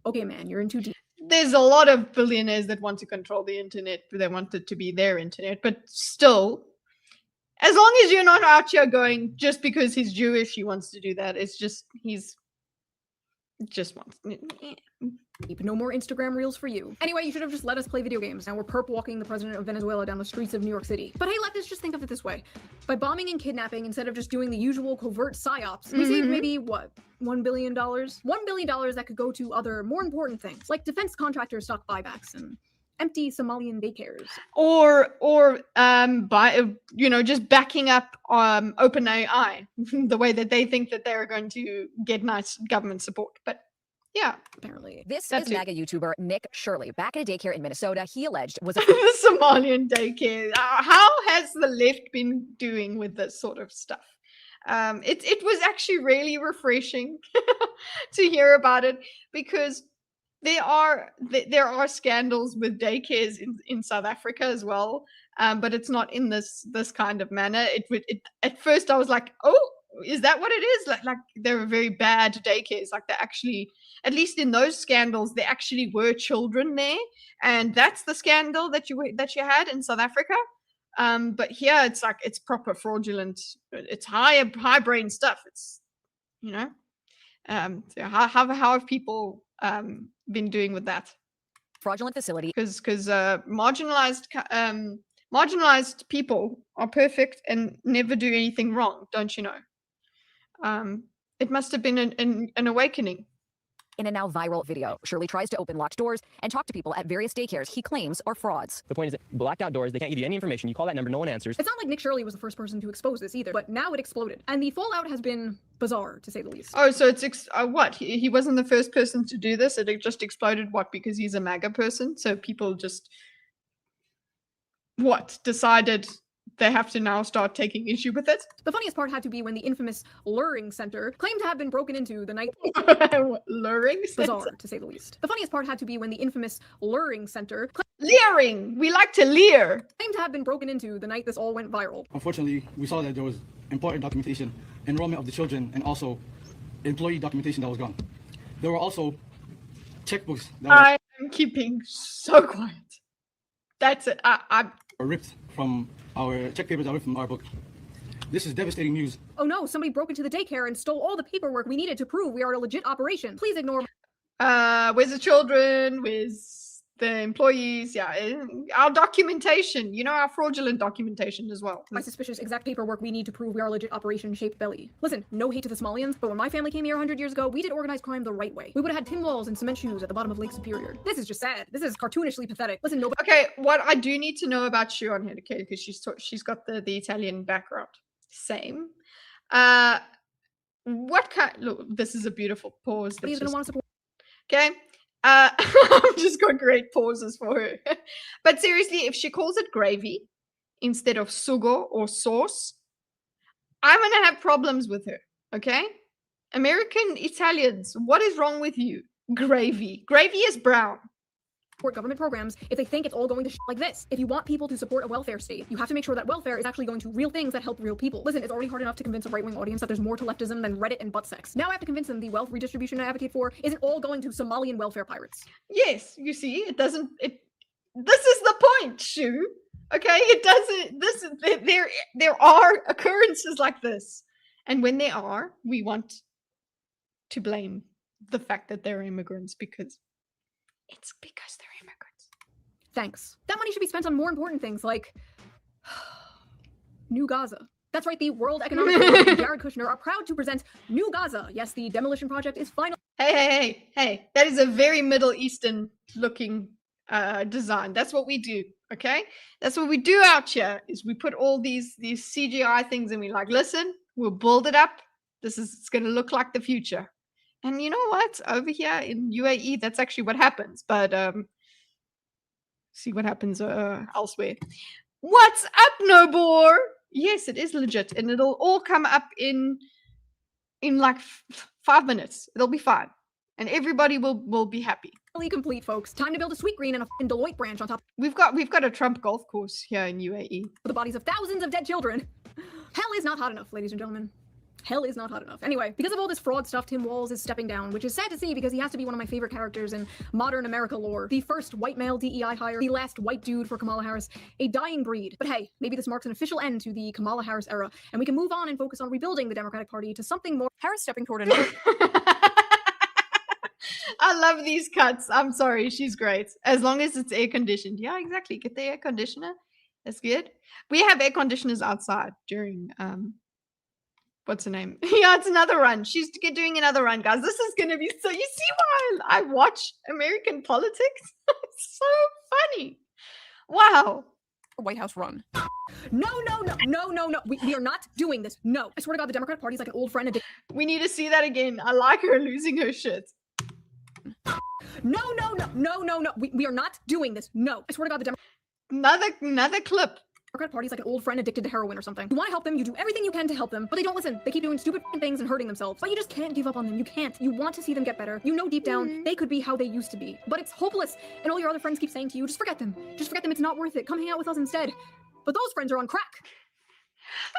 S2: okay, man, you're in too deep.
S1: There's a lot of billionaires that want to control the internet. They want it to be their internet, but still, as long as you're not out here going just because he's Jewish, he wants to do that. It's just just wants.
S2: No more Instagram reels for you. Anyway, you should have just let us play video games. Now we're perp walking the president of Venezuela down the streets of New York City. But hey, let's just think of it this way. By bombing and kidnapping, instead of just doing the usual covert psyops, we saved maybe, what, $1 billion? $1 billion that could go to other, more important things, like defense contractor stock buybacks and empty Somalian daycares.
S1: Or by just backing up OpenAI the way that they think that they're going to get nice government support. But Yeah.
S2: Apparently.
S13: This
S1: That
S13: is
S1: too.
S13: MAGA YouTuber Nick Shirley. Back at a daycare in Minnesota, he alleged was a
S1: The Somalian daycare. How has the left been doing with this sort of stuff? It was actually really refreshing to hear about it, because there are scandals with daycares in South Africa as well, but it's not in this kind of manner. It at first I was like, oh, is that what it is? Like they're very bad daycares. Like they actually, at least in those scandals, there actually were children there, and that's the scandal that you had in South Africa. But here it's like it's proper fraudulent. It's high brain stuff. It's, you know, so how have people been doing with that?
S13: fraudulent facility.
S1: Because marginalized people are perfect and never do anything wrong, don't you know? It must have been an awakening.
S13: In a now viral video, Shirley tries to open locked doors and talk to people at various daycares he claims are frauds.
S14: The point is that blacked out doors, they can't give you any information. You call that number, no one answers.
S2: It's not like Nick Shirley was the first person to expose this either, but now it exploded. And the fallout has been bizarre, to say the least.
S1: Oh, so it's what? He wasn't the first person to do this? It just exploded, what, because he's a MAGA person? So people just, what, decided they have to now start taking issue with it?
S2: The funniest part had to be when the infamous luring center claimed to have been broken into the night.
S1: Luring center?
S2: Bizarre, to say the least. The funniest part had to be when the infamous luring center
S1: leering! We like to leer!
S2: Claimed to have been broken into the night this all went viral.
S15: Unfortunately, we saw that there was important documentation, enrollment of the children, and also employee documentation that was gone. There were also checkbooks that
S1: I am keeping so quiet. That's it.
S15: were ripped from our check papers that were ripped from our book. This is devastating news.
S2: Oh no, somebody broke into the daycare and stole all the paperwork we needed to prove we are a legit operation. Please ignore.
S1: Where's the children? Where's the employees? Yeah, our documentation, you know, our fraudulent documentation as well.
S2: My suspicious exact paperwork we need to prove we are a legit operation shaped belly. Listen, no hate to the Somalians, but when my family came here 100 years ago, we did organized crime the right way. We would have had tin walls and cement shoes at the bottom of Lake Superior. This is just sad. This is cartoonishly pathetic. Listen, nobody.
S1: Okay, what I do need to know about Shoe on here, okay, because she's got the Italian background. Same. What kind? Look, this is a beautiful pause.
S2: He's gonna want to support.
S1: Okay. I've just got great pauses for her. But seriously, if she calls it gravy instead of sugo or sauce, I'm gonna have problems with her. Okay? American Italians, what is wrong with you? Gravy. Gravy is brown.
S2: Support government programs if they think it's all going to like this. If you want people to support a welfare state, you have to make sure that welfare is actually going to real things that help real people. Listen, it's already hard enough to convince a right-wing audience that there's more to leftism than Reddit and butt sex. Now I have to convince them the wealth redistribution I advocate for isn't all going to Somalian welfare pirates.
S1: Yes, you see, it doesn't. This is the point, Shoe. Okay, it doesn't. There are occurrences like this, and when there are, we want to blame the fact that they're immigrants because it's because they're immigrants.
S2: Thanks. That money should be spent on more important things like New Gaza. That's right, the World Economic Forum and Jared Kushner are proud to present New Gaza. Yes, the demolition project is final.
S1: Hey. That is a very Middle Eastern looking design. That's what we do, okay? That's what we do out here, is we put all these CGI things and we like, listen, we'll build it up. It's going to look like the future. And you know what? Over here in UAE, that's actually what happens. But see what happens elsewhere. What's up, Nobor? Yes, it is legit, and it'll all come up in like 5 minutes. It'll be fine, and everybody will be happy.
S2: Complete, folks. Time to build a sweet green and a Deloitte branch on top.
S1: We've got a Trump golf course here in UAE.
S2: The bodies of thousands of dead children. Hell is not hot enough, ladies and gentlemen. Hell is not hot enough. Anyway, because of all this fraud stuff, Tim Walz is stepping down, which is sad to see because he has to be one of my favorite characters in modern America lore. The first white male DEI hire, the last white dude for Kamala Harris, a dying breed. But hey, maybe this marks an official end to the Kamala Harris era, and we can move on and focus on rebuilding the Democratic Party to something more.
S4: Harris stepping toward another.
S1: I love these cuts. I'm sorry, she's great. As long as it's air conditioned. Yeah, exactly. Get the air conditioner. That's good. We have air conditioners outside during what's her name? Yeah, it's another run. She's doing another run, guys. This is gonna be so. You see why I watch American politics? It's so funny. Wow.
S4: White House run.
S2: No. We are not doing this. No. I swear to God, the Democratic Party is like an old friend.
S1: We need to see that again. I like her losing her shit.
S2: No. We are not doing this. No. I swear to God, the
S1: Another clip.
S2: Democrat Party's like an old friend addicted to heroin or something. You want to help them, you do everything you can to help them, but they don't listen. They keep doing stupid things and hurting themselves. But you just can't give up on them. You can't. You want to see them get better. You know deep down they could be how they used to be. But it's hopeless. And all your other friends keep saying to you, just forget them. Just forget them. It's not worth it. Come hang out with us instead. But those friends are on crack.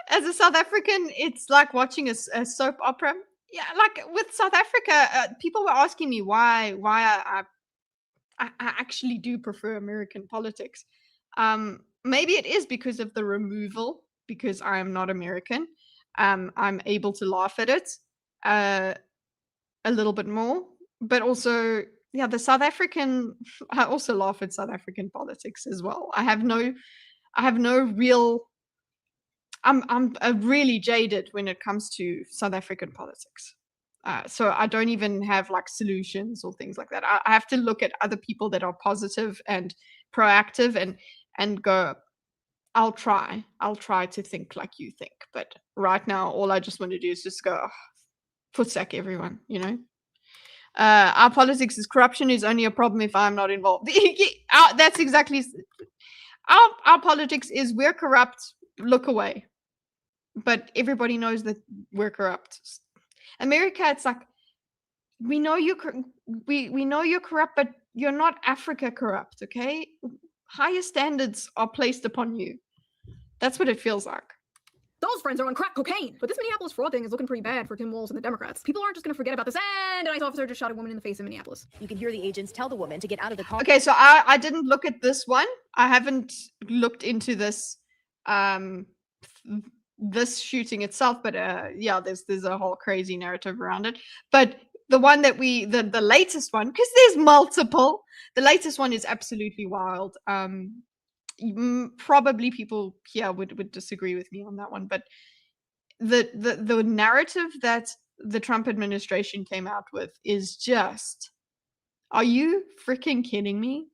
S1: As a South African, it's like watching a soap opera. Yeah, like with South Africa, people were asking me why I actually do prefer American politics. Maybe it is because of the removal, because I am not American. I'm able to laugh at it a little bit more, but also, yeah, the South African. I also laugh at South African politics as well. I have no real. I'm really jaded when it comes to South African politics. So I don't even have like solutions or things like that. I have to look at other people that are positive and proactive and go, I'll try to think like you think. But right now, all I just want to do is just go, foot sack everyone, you know? Our politics is corruption is only a problem if I'm not involved. That's exactly, our politics is we're corrupt, look away. But everybody knows that we're corrupt. America, it's like, we know we know you're corrupt, but you're not Africa corrupt, okay? Higher standards are placed upon you. That's what it feels like.
S2: Those friends are on crack cocaine. But this Minneapolis fraud thing is looking pretty bad for Tim Walz and the Democrats. People aren't just going to forget about this. And an ICE officer just shot a woman in the face in Minneapolis.
S13: You can hear the agents tell the woman to get out of the car.
S1: Okay, so I didn't look at this one. I haven't looked into this this shooting itself, but yeah, there's a whole crazy narrative around it. But the one that the latest one, because there's multiple, the latest one is absolutely wild. Probably people here would disagree with me on that one, but the narrative that the Trump administration came out with is just, are you freaking kidding me?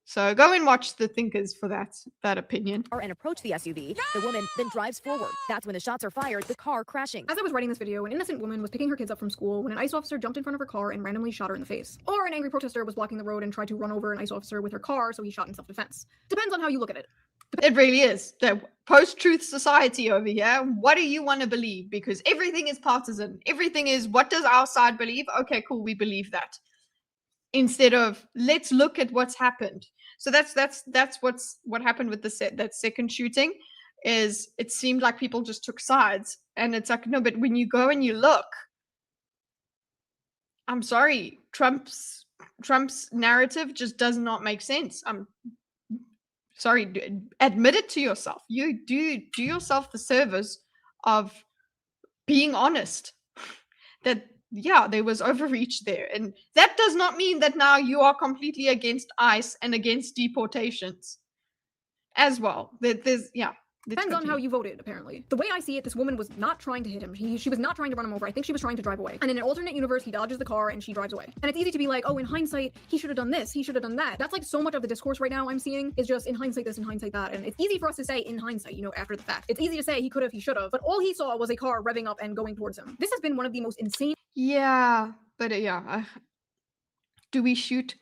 S1: So go and watch The Thinkers for that opinion.
S13: And approach the SUV. The woman then drives forward. That's when the shots are fired, the car crashing.
S2: As I was writing this video, an innocent woman was picking her kids up from school when an ICE officer jumped in front of her car and randomly shot her in the face. Or an angry protester was blocking the road and tried to run over an ICE officer with her car, so he shot in self-defense. Depends on how you look at it.
S1: It really is. The post-truth society over here. What do you want to believe? Because everything is partisan. Everything is, what does our side believe? Okay, cool, we believe that. Instead of, let's look at what's happened. So that's what happened with that second shooting. Is it seemed like people just took sides, and it's like, no, but when you go and you look, I'm sorry, Trump's narrative just does not make sense. I'm sorry, admit it to yourself. You do yourself the service of being honest that, yeah, there was overreach there. And that does not mean that now you are completely against ICE and against deportations as well. There's, yeah.
S2: Depends on how you voted, apparently. The way I see it, this woman was not trying to hit him. She was not trying to run him over. I think she was trying to drive away. And in an alternate universe, he dodges the car and she drives away. And it's easy to be like, oh, in hindsight, he should have done this, he should have done that. That's like so much of the discourse right now I'm seeing is just in hindsight this, in hindsight that. And it's easy for us to say in hindsight, you know, after the fact. It's easy to say he could have, he should have. But all he saw was a car revving up and going towards him. This has been one of the most insane.
S1: Yeah, but yeah. Do we shoot?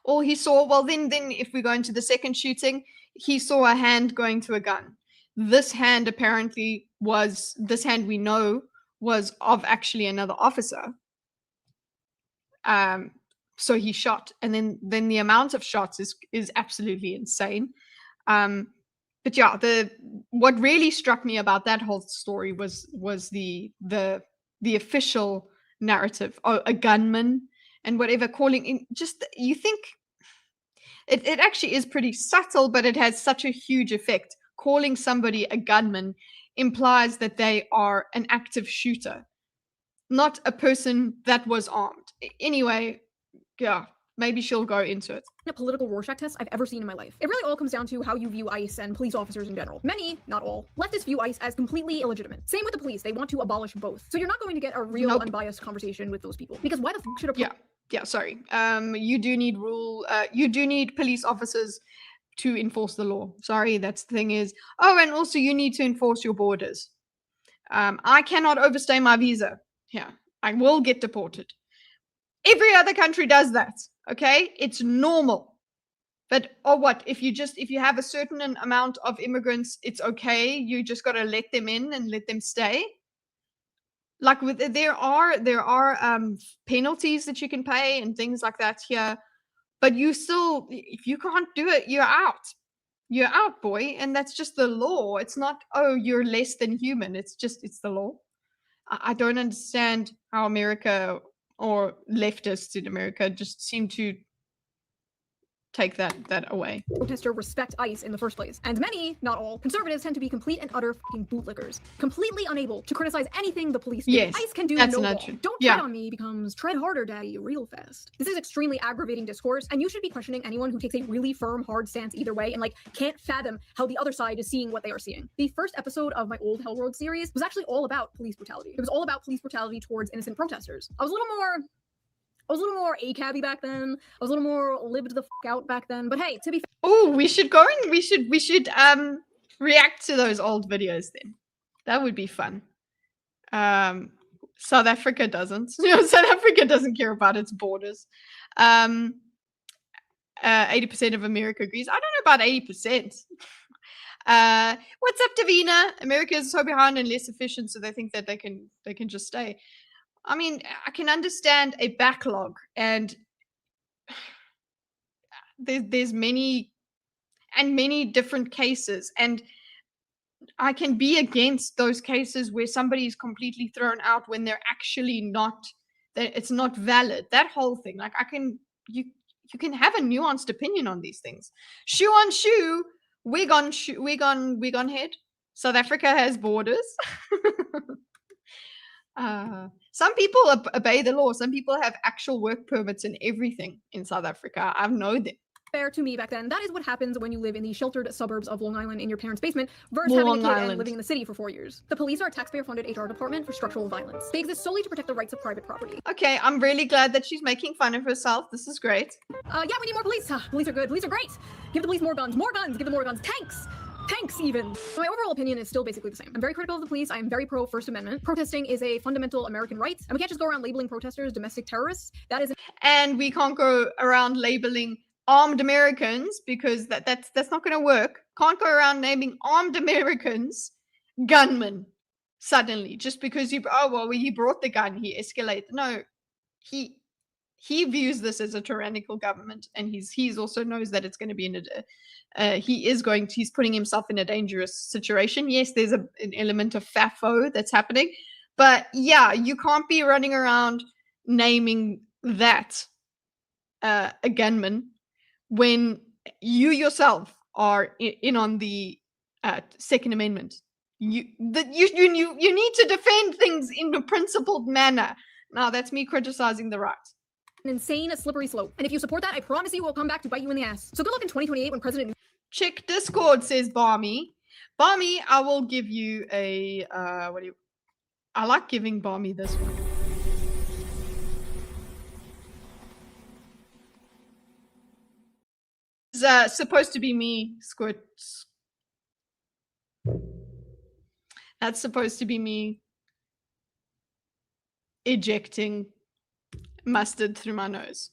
S1: All he saw, well, then if we go into the second shooting, he saw a hand going to a gun. This hand apparently was, this hand we know was of actually another officer. So he shot, and then the amount of shots is absolutely insane. But yeah, what really struck me about that whole story was the official narrative. Oh, a gunman and whatever, calling in, just, you think it actually is pretty subtle, but it has such a huge effect. Calling somebody a gunman implies that they are an active shooter, not a person that was armed. Anyway, yeah, maybe she'll go into it.
S2: A political Rorschach test I've ever seen in my life. It really all comes down to how you view ICE and police officers in general. Many, not all, leftists view ICE as completely illegitimate. Same with the police. They want to abolish both. So you're not going to get a real unbiased conversation with those people. Because why the f should a
S1: Yeah, sorry. You do need you do need police officers to enforce the law. Sorry, that's the thing is. Oh, and also you need to enforce your borders. I cannot overstay my visa. Yeah, I will get deported. Every other country does that. Okay, it's normal. But or what if you have a certain amount of immigrants, it's okay. You just got to let them in and let them stay. Like there are penalties that you can pay and things like that here, but you still, if you can't do it, you're out. You're out, boy, and that's just the law. It's not, oh, you're less than human. It's the law. I don't understand how America or leftists in America just seem to take that away.
S2: Protester respect ICE in the first place. And many, not all, conservatives tend to be complete and utter fucking bootlickers, completely unable to criticize anything the police do.
S1: Yes,
S2: ICE can do
S1: that's
S2: no
S1: not
S2: law.
S1: true.
S2: Don't
S1: Yeah.
S2: tread on me becomes tread harder, daddy, real fast. This is extremely aggravating discourse, and you should be questioning anyone who takes a really firm, hard stance either way and like can't fathom how the other side is seeing what they are seeing. The first episode of my old Hell Road series was actually all about police brutality. It was all about police brutality towards innocent protesters. I was a little more ACAB-y back then. I was a little more lived the fuck out back then. But hey, to be
S1: Oh, we should go and we should react to those old videos then. That would be fun. South Africa doesn't. South Africa doesn't care about its borders. 80% of America agrees. I don't know about 80%. What's up, Davina? America is so behind and less efficient, so they think that they can just stay. I mean, I can understand a backlog, and there's many different cases, and I can be against those cases where somebody is completely thrown out when they're actually not, that it's not valid. That whole thing, like you can have a nuanced opinion on these things. Shoe on shoe, wig on head. South Africa has borders. Some people obey the law. Some people have actual work permits and everything in South Africa. I've known them.
S2: fair to me back then, that is what happens when you live in the sheltered suburbs of Long Island in your parents' basement versus having a kid and living in the city for 4 years. The police are a taxpayer-funded HR department for structural violence. They exist solely to protect the rights of private property.
S1: Okay, I'm really glad that she's making fun of herself. This is great.
S2: Yeah, we need more police. Police are good. Police are great. Give the police more guns. More guns. Give them more guns. Tanks. Tanks, even. My overall opinion is still basically the same. I'm very critical of the police. I am very pro First Amendment. Protesting is a fundamental American right, and we can't just go around labeling protesters domestic terrorists. That is.
S1: And we can't go around labeling armed Americans because that's not going to work. Can't go around naming armed Americans gunmen suddenly just because he brought the gun, he escalated. No, he views this as a tyrannical government, and he's also knows that it's going to be in a he's putting himself in a dangerous situation. Yes, there's an element of FAFO that's happening, but yeah, you can't be running around naming that a gunman when you yourself are in on the Second Amendment. You need to defend things in a principled manner. Now that's me criticizing the right.
S2: An insane slippery slope. And if you support that, I promise you will come back to bite you in the ass. So good luck in 2028 when President...
S1: Check Discord, says Barmy. Barmy, I will give you a... I like giving Barmy this one. It's supposed to be me, Squirt. That's supposed to be me ejecting mustard through my nose.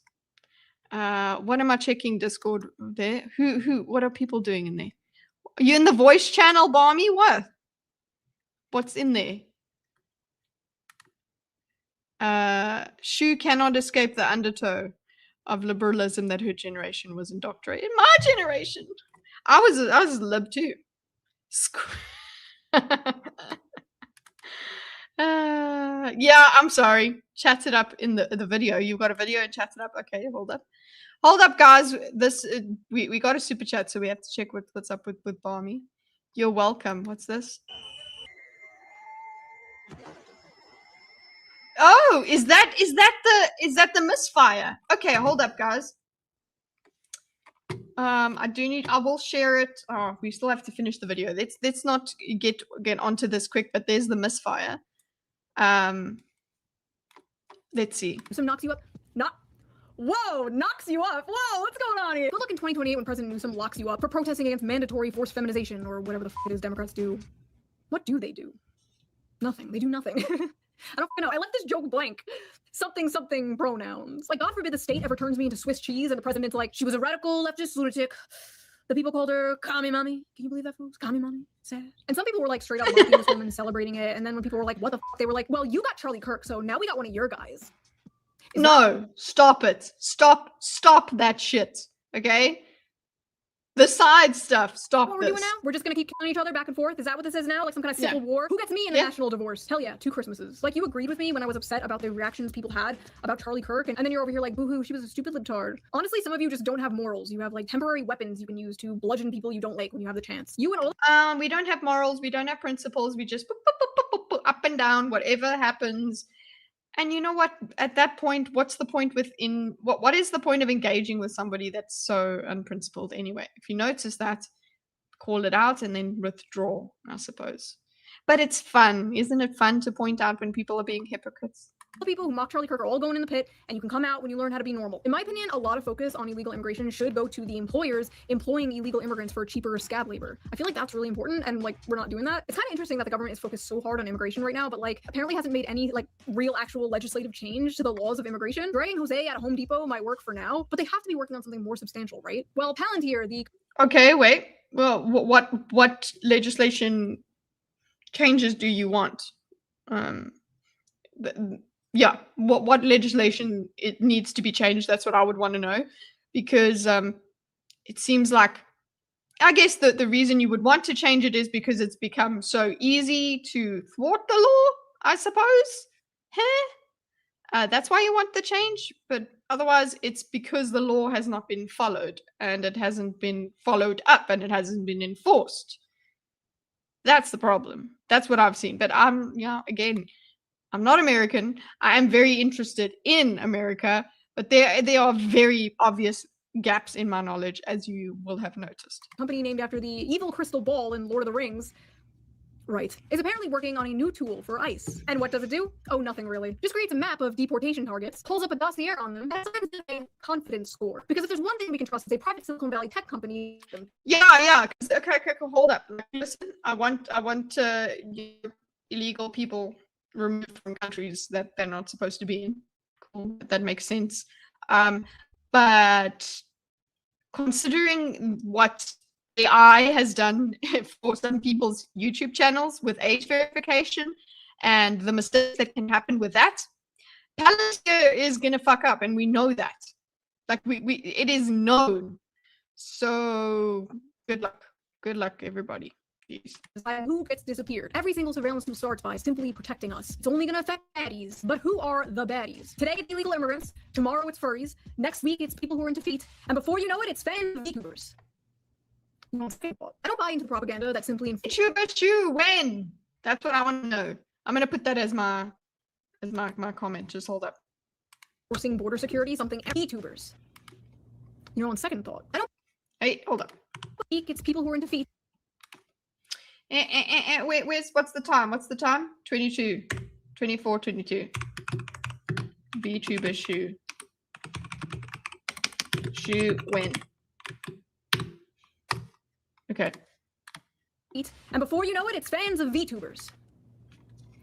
S1: What am I checking Discord there? What are people doing in there? Are you in the voice channel, Barmy? What's in there? Shoe cannot escape the undertow of liberalism that her generation was indoctrinated. My generation, I was lib too. Yeah, I'm sorry. Chat it up in the video. You've got a video and chat it up. Okay, hold up, guys. This we got a super chat, so we have to check what's up with Barmy. You're welcome. What's this? Oh, is that the misfire? Okay, hold up, guys. I will share it. Oh, we still have to finish the video. Let's not get onto this quick, but there's the misfire. Let's see.
S2: Newsom knocks you up. Whoa, knocks you up. Whoa, what's going on here? Good luck in 2028 when President Newsom locks you up for protesting against mandatory forced feminization or whatever the f it is Democrats do. What do they do? Nothing. They do nothing. I don't know. I left this joke blank. Something pronouns. Like, God forbid the state ever turns me into Swiss cheese and the president's like, she was a radical leftist lunatic. The people called her Kami Mommy. Can you believe that, folks? Kami Mommy. Sad. And some people were like straight up mocking this woman, celebrating it. And then when people were like, what the f? They were like, well, you got Charlie Kirk, so now we got one of your guys.
S1: Stop it. Stop that shit. Okay? The side stuff. Stop
S2: what we're doing now? We're just gonna keep killing each other back and forth? Is that what this is now? Like some kind of civil war? Who gets me in a national divorce? Hell yeah, 2 Christmases. Like, you agreed with me when I was upset about the reactions people had about Charlie Kirk, and then you're over here like, boo-hoo, she was a stupid libtard. Honestly, some of you just don't have morals. You have like temporary weapons you can use to bludgeon people you don't like when you have the chance. You and all
S1: we don't have morals, we don't have principles, we just boop, boop, boop, boop, boop, up and down, whatever happens. And you know what? At that point, what's the point what is the point of engaging with somebody that's so unprincipled anyway? If you notice that, call it out and then withdraw, I suppose. But it's fun. Isn't it fun to point out when people are being hypocrites?
S2: The people who mock Charlie Kirk are all going in the pit, and you can come out when you learn how to be normal. In my opinion, a lot of focus on illegal immigration should go to the employers employing illegal immigrants for cheaper scab labor. I feel like that's really important, and like, we're not doing that. It's kind of interesting that the government is focused so hard on immigration right now, but like, apparently hasn't made any like real actual legislative change to the laws of immigration. Dragging Jose out of Home Depot might work for now, but they have to be working on something more substantial, right? Well, Palantir,
S1: Okay, wait. Well, what legislation changes do you want? Yeah, what legislation it needs to be changed? That's what I would want to know, because it seems like, I guess the reason you would want to change it is because it's become so easy to thwart the law, I suppose. That's why you want the change, but otherwise it's because the law has not been followed, and it hasn't been followed up, and it hasn't been enforced. That's the problem. That's what I've seen. But again, I'm not American. I am very interested in America, but there are very obvious gaps in my knowledge, as you will have noticed.
S2: Company named after the evil crystal ball in Lord of the Rings, right, is apparently working on a new tool for ICE. And what does it do? Oh, nothing really. Just creates a map of deportation targets, pulls up a dossier on them, and assigns them a confidence score. Because if there's one thing we can trust, it's a private Silicon Valley tech company.
S1: Yeah. Okay, hold up. Listen, I want illegal people removed from countries that they're not supposed to be in. Cool, that makes sense. But considering what AI has done for some people's YouTube channels with age verification and the mistakes that can happen with that, Palantir is gonna fuck up, and we know that. Like it is known. So good luck, everybody.
S2: Who gets disappeared? Every single surveillance tool starts by simply protecting us. It's only gonna affect baddies, but who are the baddies? Today it's illegal immigrants, tomorrow it's furries, next week it's people who are into feet, and before you know it, it's fan VTubers. I don't buy into the propaganda that simply
S1: Temu-Shoe, when? That's what I want to know. I'm gonna put that as my comment. Just hold up.
S2: Forcing border security, something VTubers. You know, on second thought, I don't.
S1: Hey, hold up.
S2: It's people who are into feet.
S1: Wait, what's the time? 22, 24, 22. VTuber shoe when? Okay.
S2: And before you know it, it's fans of VTubers.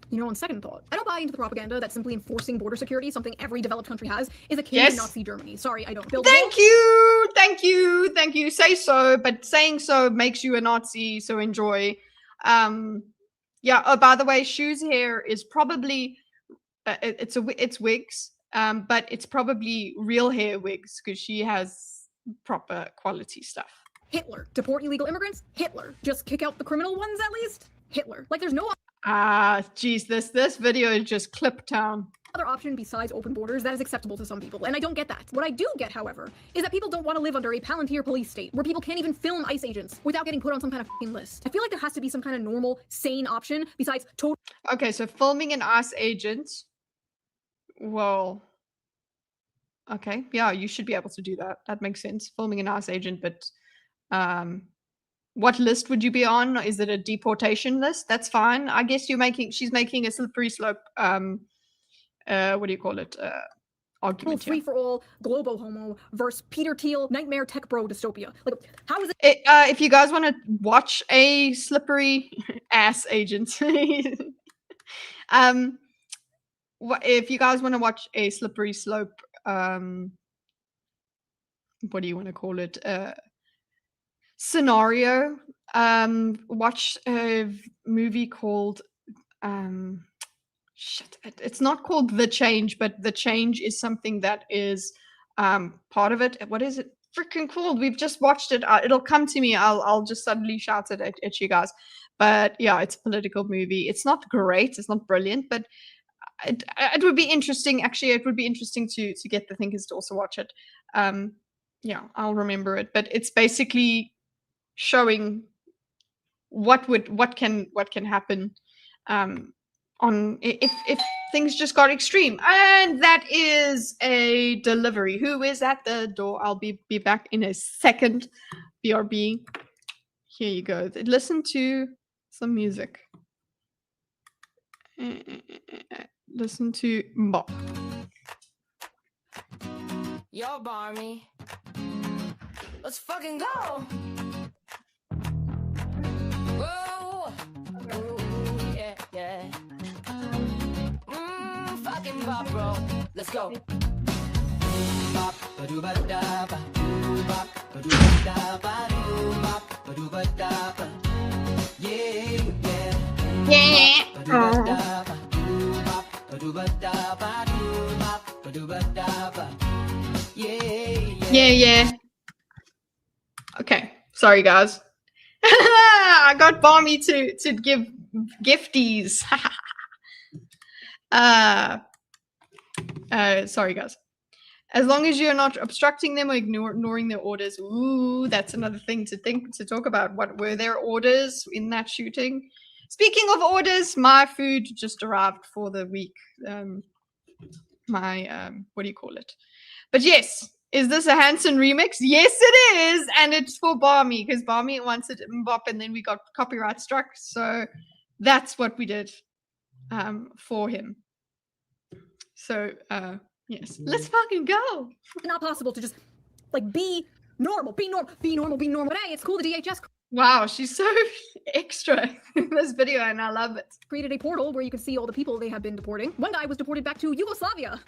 S2: You know, on second thought, I don't buy into the propaganda that simply enforcing border security, something every developed country has, is akin to Nazi Germany. Sorry, I don't.
S1: Thank you. Say so, but saying so makes you a Nazi, so enjoy. Yeah. Oh, by the way, Shoe's hair is probably it's wigs, but it's probably real hair wigs because she has proper quality stuff.
S2: Hitler. Deport illegal immigrants? Hitler. Just kick out the criminal ones at least? Hitler. Like, there's no
S1: geez, this video is just clip town.
S2: Other option besides open borders that is acceptable to some people, and I don't get that. What I do get, however, is that people don't want to live under a Palantir police state where people can't even film ICE agents without getting put on some kind of f***ing list. I feel like there has to be some kind of normal, sane option besides total.
S1: Okay, so filming an ICE agent. Well, okay, yeah, you should be able to do that. That makes sense. Filming an ICE agent, but what list would you be on? Is it a deportation list? That's fine. I guess she's making a slippery slope. What do you call it? Argument.
S2: Free for all, globo homo versus Peter Thiel, nightmare tech bro dystopia. Like, how is it?
S1: If you guys want to watch a slippery ass agent, if you guys want to watch a slippery slope, what do you want to call it? Scenario. Watch a movie called it's not called The Change, but The Change is something that is part of it. What is it freaking called? We've just watched it. It'll come to me. I'll just suddenly shout it at you guys. But yeah, it's a political movie. It's not great. It's not brilliant, but it would be interesting. Actually, it would be interesting to get the thinkers to also watch it. Yeah, I'll remember it. But it's basically showing what can happen on if things just got extreme. And that is a delivery. Who is at the door? I'll be back in a second. BRB. Here you go. Listen to some music. Listen to Mbop.
S9: Yo, Barmy. Let's fucking go. Whoa. Ooh, yeah. Fucking bop, bro. Let's go. Bop, ba-doo-ba-da, ba-doo-bop, ba-doo-ba-da, ba-doo-bop, ba-doo-ba-da, ba. Yeah.
S1: Yeah. Okay, sorry guys. I got Barmy to give gifties. Sorry guys. As long as you're not obstructing them or ignoring their orders. Ooh, that's another thing to talk about. What were their orders in that shooting? Speaking of orders, my food just arrived for the week. My what do you call it? But yes, is this a Hanson remix? Yes, it is, and it's for Barmy because Barmy wants it in Mbop, and then we got copyright struck. So that's what we did for him. So yes, let's fucking go.
S2: Not possible to just like be normal. But hey, it's cool. The DHS
S1: Wow, she's so extra in this video, and I love it.
S2: Created a portal where you could see all the people they have been deporting. One guy was deported back to Yugoslavia.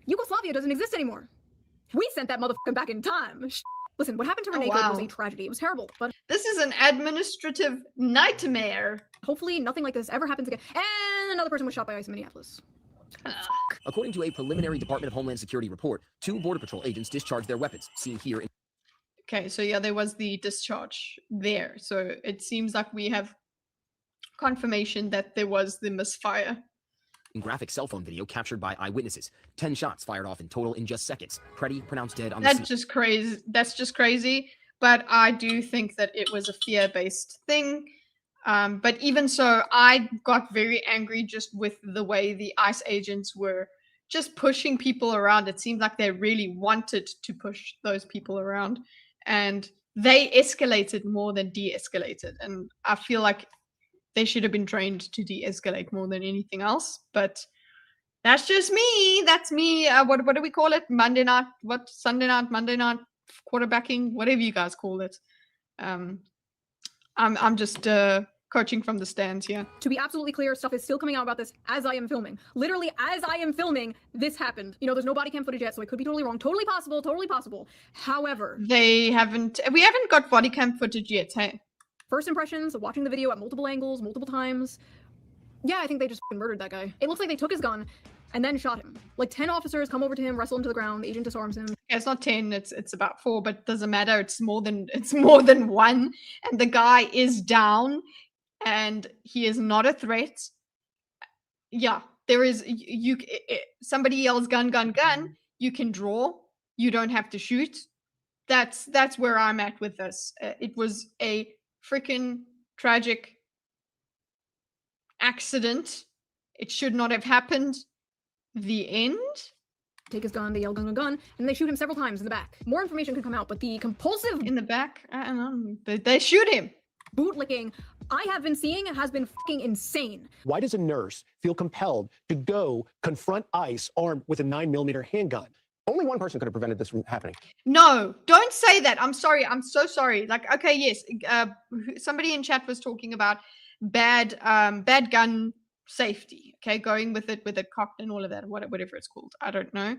S2: Yugoslavia doesn't exist anymore. We sent that motherfucker back in time. Listen, what happened to Renee was a tragedy. It was terrible, but
S1: this is an administrative nightmare.
S2: Hopefully nothing like this ever happens again. And another person was shot by ICE in Minneapolis.
S14: According to a preliminary Department of Homeland Security report, 2 Border Patrol agents discharged their weapons, seen here in...
S1: Okay, so yeah, there was the discharge there. So it seems like we have confirmation that there was the misfire.
S14: Graphic cell phone video captured by eyewitnesses. 10 shots fired off in total in just seconds. Preddy pronounced dead on the scene.
S1: That's just crazy. But I do think that it was a fear-based thing. But even so, I got very angry just with the way the ICE agents were just pushing people around. It seemed like they really wanted to push those people around. And they escalated more than de-escalated. And I feel like they should have been trained to de-escalate more than anything else. But that's just me. That's me. What do we call it? Monday night? What? Sunday night? Monday night? Quarterbacking? Whatever you guys call it. I'm just coaching from the stands here.
S2: To be absolutely clear, stuff is still coming out about this as I am filming. Literally, as I am filming, this happened. You know, there's no body cam footage yet, so it could be totally wrong. Totally possible. However,
S1: we haven't got body cam footage yet, hey?
S2: First impressions of watching the video at multiple angles, multiple times. Yeah, I think they just murdered that guy. It looks like they took his gun and then shot him. Like 10 officers come over to him, wrestle him to the ground, the agent disarms him.
S1: Yeah, it's not 10, it's about 4, but it doesn't matter. It's more than 1. And the guy is down and he is not a threat. Yeah, there is somebody yells gun, you can draw, you don't have to shoot. That's where I'm at with this. It was a freaking tragic accident. It should not have happened. The end.
S2: Take his gun, they yell gun, and they shoot him several times in the back. More information could come out, but the compulsive
S1: in the back, I don't know, they shoot him.
S2: Bootlicking I have been seeing has been fucking insane.
S16: Why does a nurse feel compelled to go confront ICE armed with a 9mm handgun? Only one person could have prevented this from happening.
S1: No, don't say that. I'm sorry. I'm so sorry. Like, okay, yes. Somebody in chat was talking about bad gun safety. Okay, going with it cocked and all of that, whatever it's called. I don't know.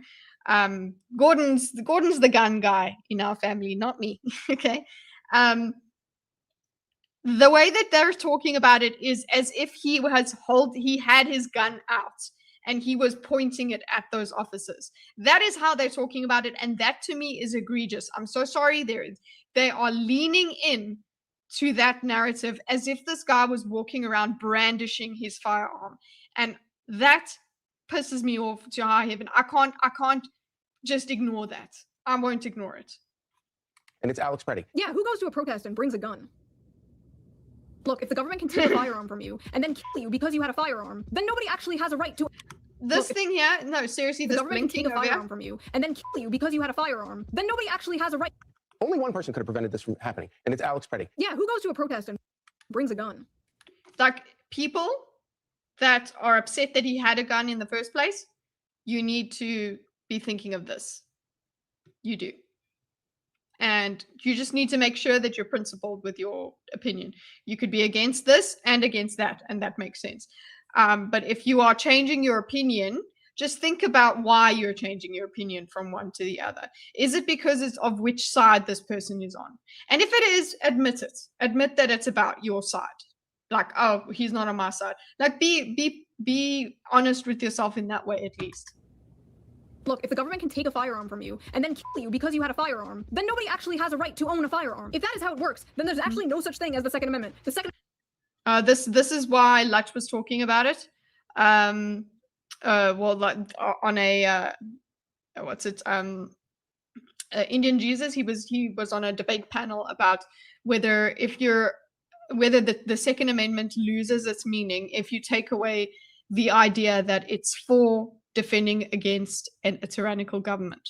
S1: Gordon's the gun guy in our family, not me. Okay. The way that they're talking about it is as if he had his gun out and he was pointing it at those officers. That is how they're talking about it, and that to me is egregious. I'm so sorry. They are leaning in to that narrative as if this guy was walking around brandishing his firearm, and that pisses me off to high heaven. I can't just ignore that. I won't ignore it.
S16: And it's Alex Preddy.
S2: Yeah, who goes to a protest and brings a gun? Look, if the government can take a firearm from you and then kill you because you had a firearm, then nobody actually has a right to.
S1: This thing here, no, seriously,
S2: the
S1: this
S2: government can take a
S1: blinking over
S2: firearm from you and then kill you because you had a firearm, then nobody actually has a right.
S16: Only one person could have prevented this from happening, and it's Alex Preddy.
S2: Yeah, who goes to a protest and brings a gun?
S1: Like, people that are upset that he had a gun in the first place, you need to be thinking of this. You do. And you just need to make sure that you're principled with your opinion. You could be against this and against that, and that makes sense. But if you are changing your opinion, just think about why you're changing your opinion from one to the other. Is it because it's of which side this person is on? And if it is, admit it. Admit that it's about your side. Like, oh, he's not on my side. Like, be honest with yourself in that way, at least.
S2: Look, if the government can take a firearm from you and then kill you because you had a firearm, then nobody actually has a right to own a firearm. If that is how it works, then there's actually no such thing as the Second Amendment. The Second.
S1: This is why Lutch was talking about it. Well, like on a Indian Jesus, he was on a debate panel about whether the Second Amendment loses its meaning if you take away the idea that it's for defending against a tyrannical government.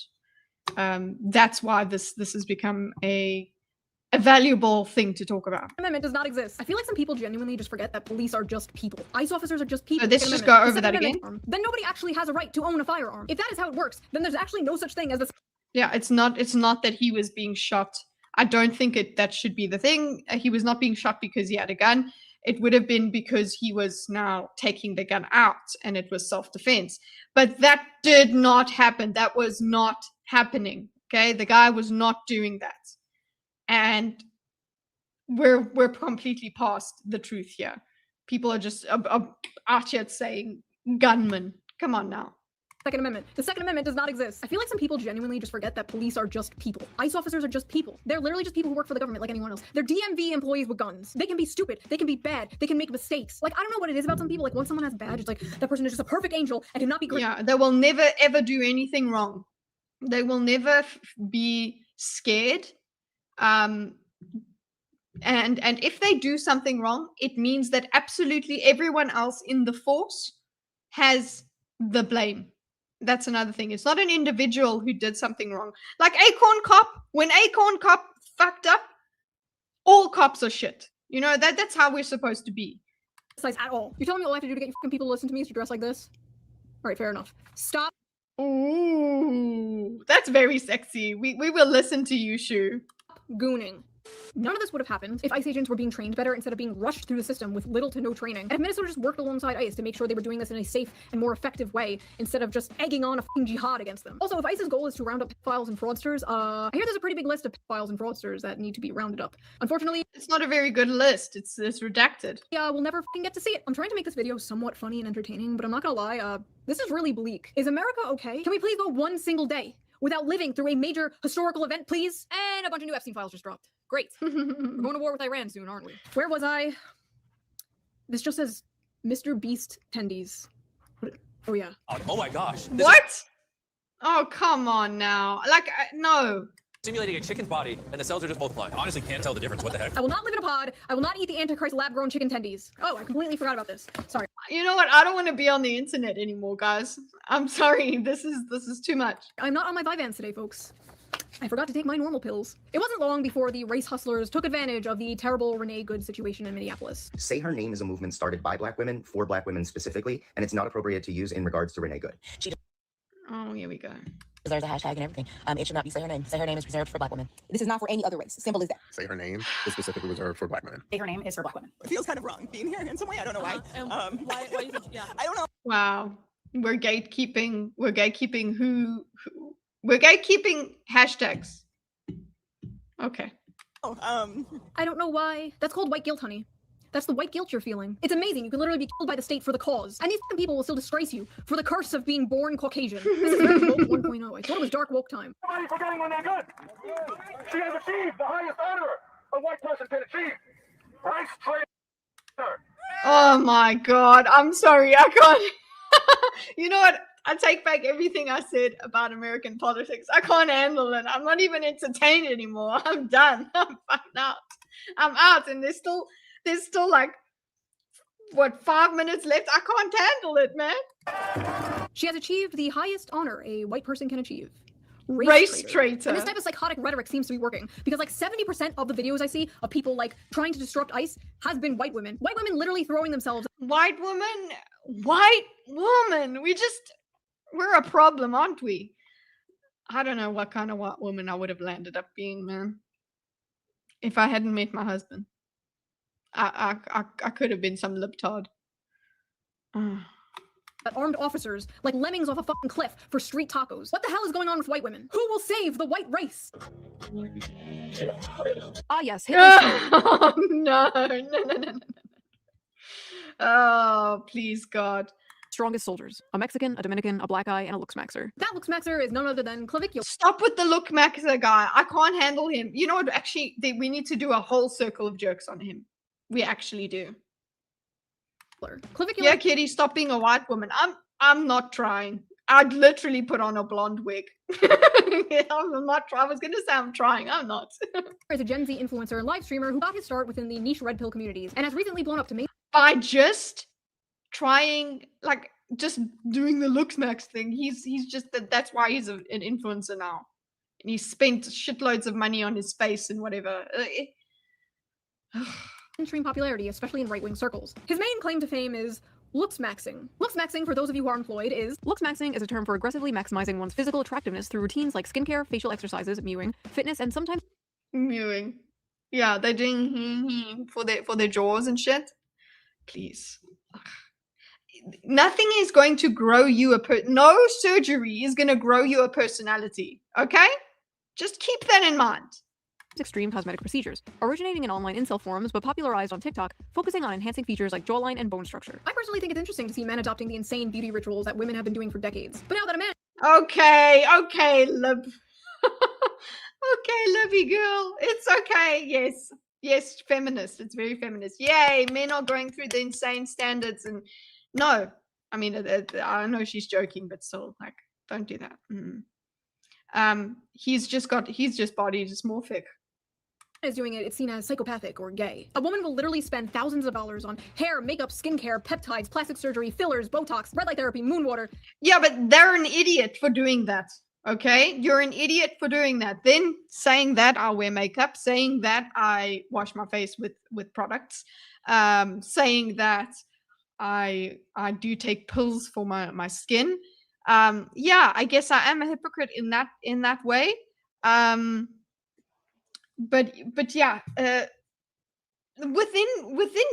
S1: That's why this has become a valuable thing to talk about.
S2: Amendment does not exist. I feel like some people genuinely just forget that police are just people. ICE officers are just people.
S1: So let's just go over that again.
S2: Then nobody actually has a right to own a firearm. If that is how it works, then there's actually no such thing as this.
S1: Yeah, it's not that he was being shot. I don't think that should be the thing. He was not being shot because he had a gun. It would have been because he was now taking the gun out and it was self-defense. But that did not happen. That was not happening. Okay, the guy was not doing that. And we're completely past the truth here. People are just out here saying gunman. Come on now.
S2: Second Amendment. The Second Amendment does not exist. I feel like some people genuinely just forget that police are just people. ICE officers are just people. They're literally just people who work for the government like anyone else. They're DMV employees with guns. They can be stupid. They can be bad. They can make mistakes. Like, I don't know what it is about some people. Like, once someone has a badge, it's like, that person is just a perfect angel and cannot be great.
S1: Yeah, they will never, ever do anything wrong. They will never be scared. And if they do something wrong, it means that absolutely everyone else in the force has the blame. That's another thing. It's not an individual who did something wrong. Like Acorn Cop, when Acorn Cop fucked up, all cops are shit. You know, that's how we're supposed to be.
S2: At all. You're telling me all I have to do to get fucking people to listen to me is to dress like this? All right, fair enough. Stop.
S1: Ooh, that's very sexy. We will listen to you, Shoe.
S2: Gooning. None of this would have happened if ICE agents were being trained better instead of being rushed through the system with little to no training. And if Minnesota just worked alongside ICE to make sure they were doing this in a safe and more effective way instead of just egging on a fucking jihad against them. Also, if ICE's goal is to round up pedophiles and fraudsters, I hear there's a pretty big list of pedophiles and fraudsters that need to be rounded up. Unfortunately,
S1: it's not a very good list. It's redacted.
S2: Yeah, we'll never fucking get to see it. I'm trying to make this video somewhat funny and entertaining, but I'm not gonna lie, this is really bleak. Is America okay? Can we please go one single day without living through a major historical event, please? And a bunch of new Epstein files just dropped. Great. We're going to war with Iran soon, aren't we? Where was I? This just says Mr. Beast tendies. Oh, yeah.
S17: Oh my gosh.
S1: What? Oh, come on now. Like, no.
S17: Simulating a chicken's body, and the cells are just multiplying. Honestly, can't tell the difference. What the heck?
S2: I will not live in a pod. I will not eat the Antichrist lab-grown chicken tendies. Oh, I completely forgot about this. Sorry.
S1: You know what? I don't want to be on the internet anymore, guys. I'm sorry. This is too much.
S2: I'm not on my Vyvanse today, folks. I forgot to take my normal pills. It wasn't long before the race hustlers took advantage of the terrible Renee Good situation in Minneapolis.
S18: Say Her Name is a movement started by Black women, for Black women specifically, and it's not appropriate to use in regards to Renee Good.
S1: Oh, here we go.
S13: There's a hashtag and everything. It should not be say her name. Say her name is reserved for Black women. This is not for any other race. Simple as that.
S19: Say her name is specifically reserved for Black women.
S13: Say her name is for Black women.
S9: It feels kind of wrong being here in some way. I don't know why.
S3: Why do you think, yeah.
S9: I don't know.
S1: Wow. We're gatekeeping. We're gatekeeping who we're gatekeeping hashtags. Okay.
S2: I don't know why. That's called white guilt, honey. That's the white guilt you're feeling. It's amazing. You can literally be killed by the state for the cause. And these people will still disgrace you for the curse of being born Caucasian. This is very woke 1.0. I thought it was dark woke time.
S9: Somebody forgetting when they're good. She has achieved the highest honor a white person can achieve. Rice trader.
S1: Oh my god. I'm sorry. I can't. You know what? I take back everything I said about American politics. I can't handle it. I'm not even entertained anymore. I'm done. I'm fucked out. I'm out, and there's still like what 5 minutes left. I can't handle it, man.
S2: She has achieved the highest honor a white person can achieve.
S1: Race traitor.
S2: And this type of psychotic rhetoric seems to be working because like 70% of the videos I see of people like trying to disrupt ICE has been white women. White women literally throwing themselves.
S1: White woman. We're a problem, aren't we? I don't know what kind of white woman I would have landed up being, man. If I hadn't met my husband. I could have been some libtard.
S2: Armed officers like lemmings off a fucking cliff for street tacos. What the hell is going on with white women? Who will save the white race?
S4: Ah, yes.
S1: Oh, no. Oh, please, God.
S4: Strongest soldiers. A Mexican, a Dominican, a black guy, and a looks maxer.
S2: That looks maxer is none other than clavicular.
S1: Stop with the look maxer guy. I can't handle him. You know what? Actually, we need to do a whole circle of jokes on him. We actually do.
S2: Clavicular.
S1: Yeah, Kitty, stop being a white woman. I'm not trying. I'd literally put on a blonde wig. I'm not trying. I was gonna say I'm trying. I'm not.
S2: There's a Gen Z influencer and live streamer who got his start within the niche red pill communities and has recently blown up to me
S1: by just trying, like, just doing the looks max thing. He's just that's why he's an influencer now, and he spent shitloads of money on his face and whatever.
S2: Mainstream popularity, especially in right-wing circles. His main claim to fame is looks maxing. Looks maxing, for those of you who are employed, is...
S4: Looks maxing is a term for aggressively maximizing one's physical attractiveness through routines like skincare, facial exercises, mewing, fitness, and sometimes...
S1: Mewing. Yeah, they're doing for their jaws and shit. Please. Nothing is going to grow you no surgery is going to grow you a personality, okay? Just keep that in mind.
S4: Extreme cosmetic procedures, originating in online incel forums but popularized on TikTok, focusing on enhancing features like jawline and bone structure.
S2: I personally think it's interesting to see men adopting the insane beauty rituals that women have been doing for decades. But now that a man...
S1: Okay, Lib. Okay, Libby girl. It's okay, yes, feminist. It's very feminist. Yay, men are going through the insane standards. And no, I mean, I know she's joking, but still, like, don't do that. He's just body dysmorphic.
S2: Is doing it, it's seen as psychopathic or gay. A woman will literally spend thousands of dollars on hair, makeup, skincare, peptides, plastic surgery, fillers, Botox, red light therapy, moon water.
S1: Yeah, but they're an idiot for doing that. Okay, you're an idiot for doing that. Then saying that I wear makeup, saying that I wash my face with products, saying that I do take pills for my skin. Yeah, I guess I am a hypocrite in that way. But yeah, within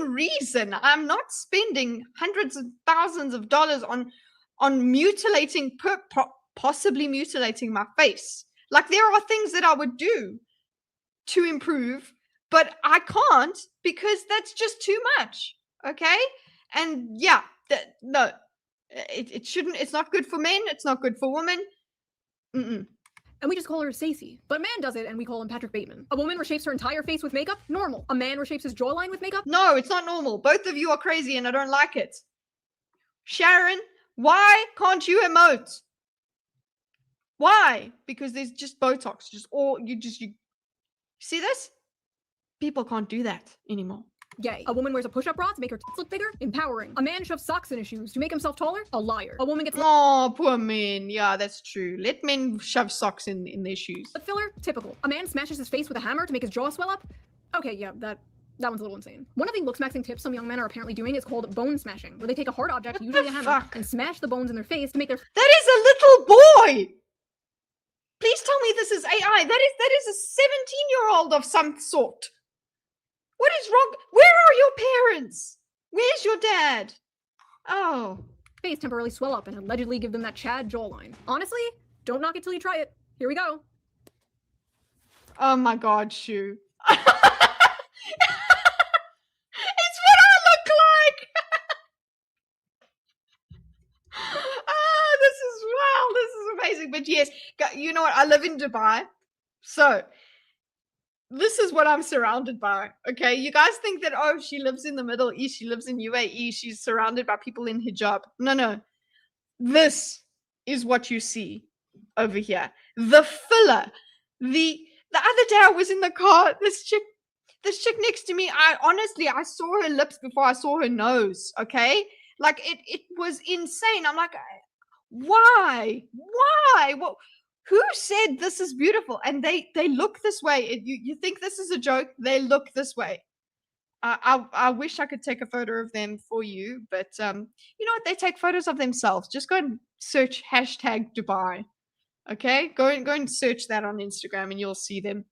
S1: reason. I'm not spending hundreds of thousands of dollars on mutilating, possibly mutilating my face. Like, there are things that I would do to improve, but I can't because that's just too much. Okay, and yeah, no, it shouldn't. It's not good for men. It's not good for women.
S2: And we just call her Stacey. But a man does it and we call him Patrick Bateman. A woman reshapes her entire face with makeup? Normal. A man reshapes his jawline with makeup?
S1: No, it's not normal. Both of you are crazy and I don't like it. Sharon, why can't you emote? Why? Because there's just Botox. You see this? People can't do that anymore.
S2: Gay. A woman wears a push-up bra to make her tits look bigger? Empowering. A man shoves socks in his shoes to make himself taller? A liar. A woman gets...
S1: Oh, poor men. Yeah, that's true. Let men shove socks in their shoes.
S2: Lip filler? Typical. A man smashes his face with a hammer to make his jaw swell up? Okay, yeah, that one's a little insane. One of the looks maxing tips some young men are apparently doing is called bone smashing, where they take a hard object, usually a hammer, and smash the bones in their face to make their...
S1: That is a little boy! Please tell me this is AI. That is a 17-year-old of some sort. What is wrong? Where are your parents? Where's your dad? Oh.
S4: Face temporarily swell up and allegedly give them that Chad jawline. Honestly, don't knock it till you try it. Here we go.
S1: Oh my god, Shoe. It's what I look like! This is amazing. But yes, you know what? I live in Dubai. So, this is what I'm surrounded by. Okay, you guys think that, oh, she lives in the Middle East, she lives in UAE, she's surrounded by people in hijab. No. This is what you see over here. The filler. The other day I was in the car, this chick next to me, I saw her lips before I saw her nose, okay? Like, it was insane. I'm like, why? What? Who said this is beautiful? And they look this way. You think this is a joke? They look this way. I wish I could take a photo of them for you, but you know what? They take photos of themselves. Just go and search hashtag Dubai. Okay, go and search that on Instagram, and you'll see them.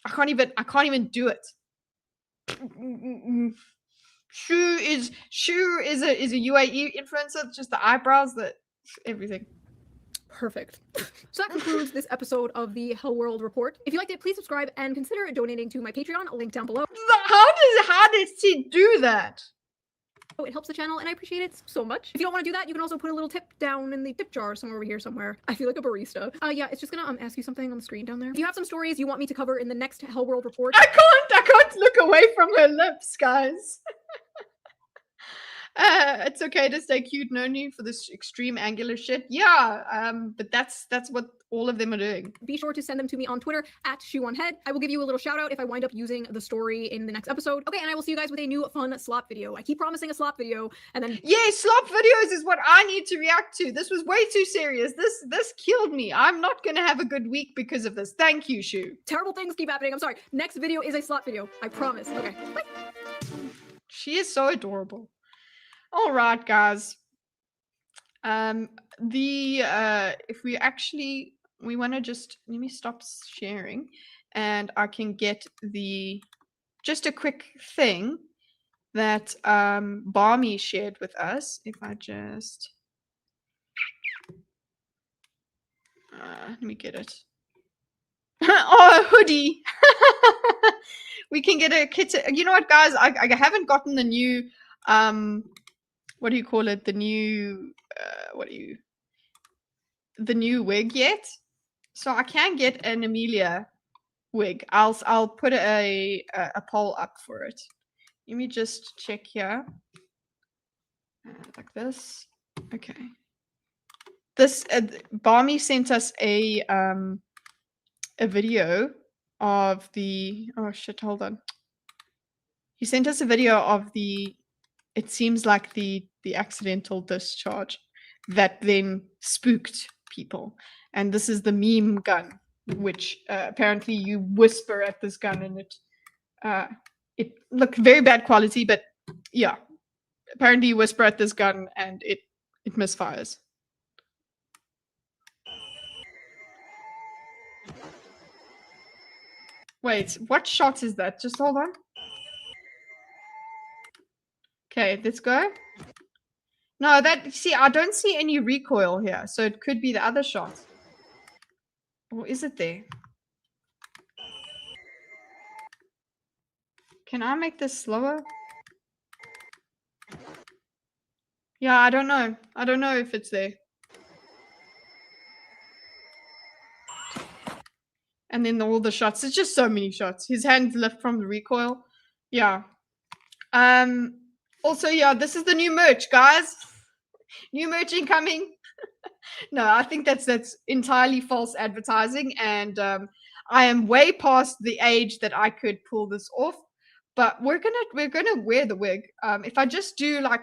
S1: I can't even do it. Shoe is a UAE influencer. It's just the eyebrows, that everything.
S4: Perfect. So that concludes this episode of the Hell World Report. If you liked it, please subscribe and consider donating to my Patreon, link down below.
S1: How did she do that?
S4: Oh, it helps the channel and I appreciate it so much. If you don't want to do that, you can also put a little tip down in the tip jar somewhere over here somewhere. I feel like a barista. Yeah, it's just gonna ask you something on the screen down there. If you have some stories you want me to cover in the next Hell World Report.
S1: I can't look away from her lips, guys. It's okay to stay cute, no need for this extreme angular shit. Yeah, but that's what all of them are doing.
S4: Be sure to send them to me on Twitter at ShoeOnHead. I will give you a little shout out if I wind up using the story in the next episode. Okay, and I will see you guys with a new fun slop video. I keep promising a slop video, and then
S1: slop videos is what I need to react to. This was way too serious. This killed me. I'm not gonna have a good week because of this. Thank you, Shoe.
S4: Terrible things keep happening. I'm sorry. Next video is a slop video. I promise. Okay, bye.
S1: She is so adorable. All right, guys. If we want to just let me stop sharing, and I can get just a quick thing that Barmy shared with us. If I just let me get it. Oh, a hoodie. We can get a kit. You know what, guys? I haven't gotten the new what do you call it? The new the new wig yet. So I can get an Amelia wig. I'll put a poll up for it. Let me just check here. Like this. Okay. This Barmy sent us a video of the hold on. He sent us a video of it seems like the accidental discharge that then spooked people. And this is the meme gun, which apparently you whisper at this gun and it looked very bad quality, but yeah, apparently you whisper at this gun and it misfires. Wait, what shot is that? Just hold on. Okay, let's go. No, see, I don't see any recoil here, so it could be the other shot. Or is it there? Can I make this slower? Yeah, I don't know. I don't know if it's there. And then all the shots. It's just so many shots. His hands lift from the recoil. Yeah. Also, yeah, this is the new merch, guys. New merch incoming. No, I think that's entirely false advertising, and I am way past the age that I could pull this off. But we're gonna wear the wig. If I just do like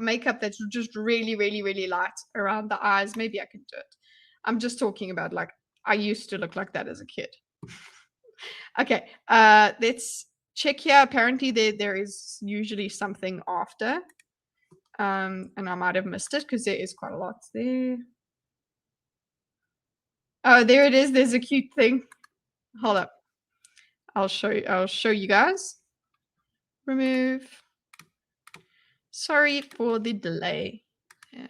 S1: makeup that's just really, really, really light around the eyes, maybe I can do it. I'm just talking about like I used to look like that as a kid. Okay, let's check here. Apparently there is usually something after. And I might have missed it because there is quite a lot there. Oh, there it is. There's a cute thing. Hold up. I'll show you guys. Remove. Sorry for the delay.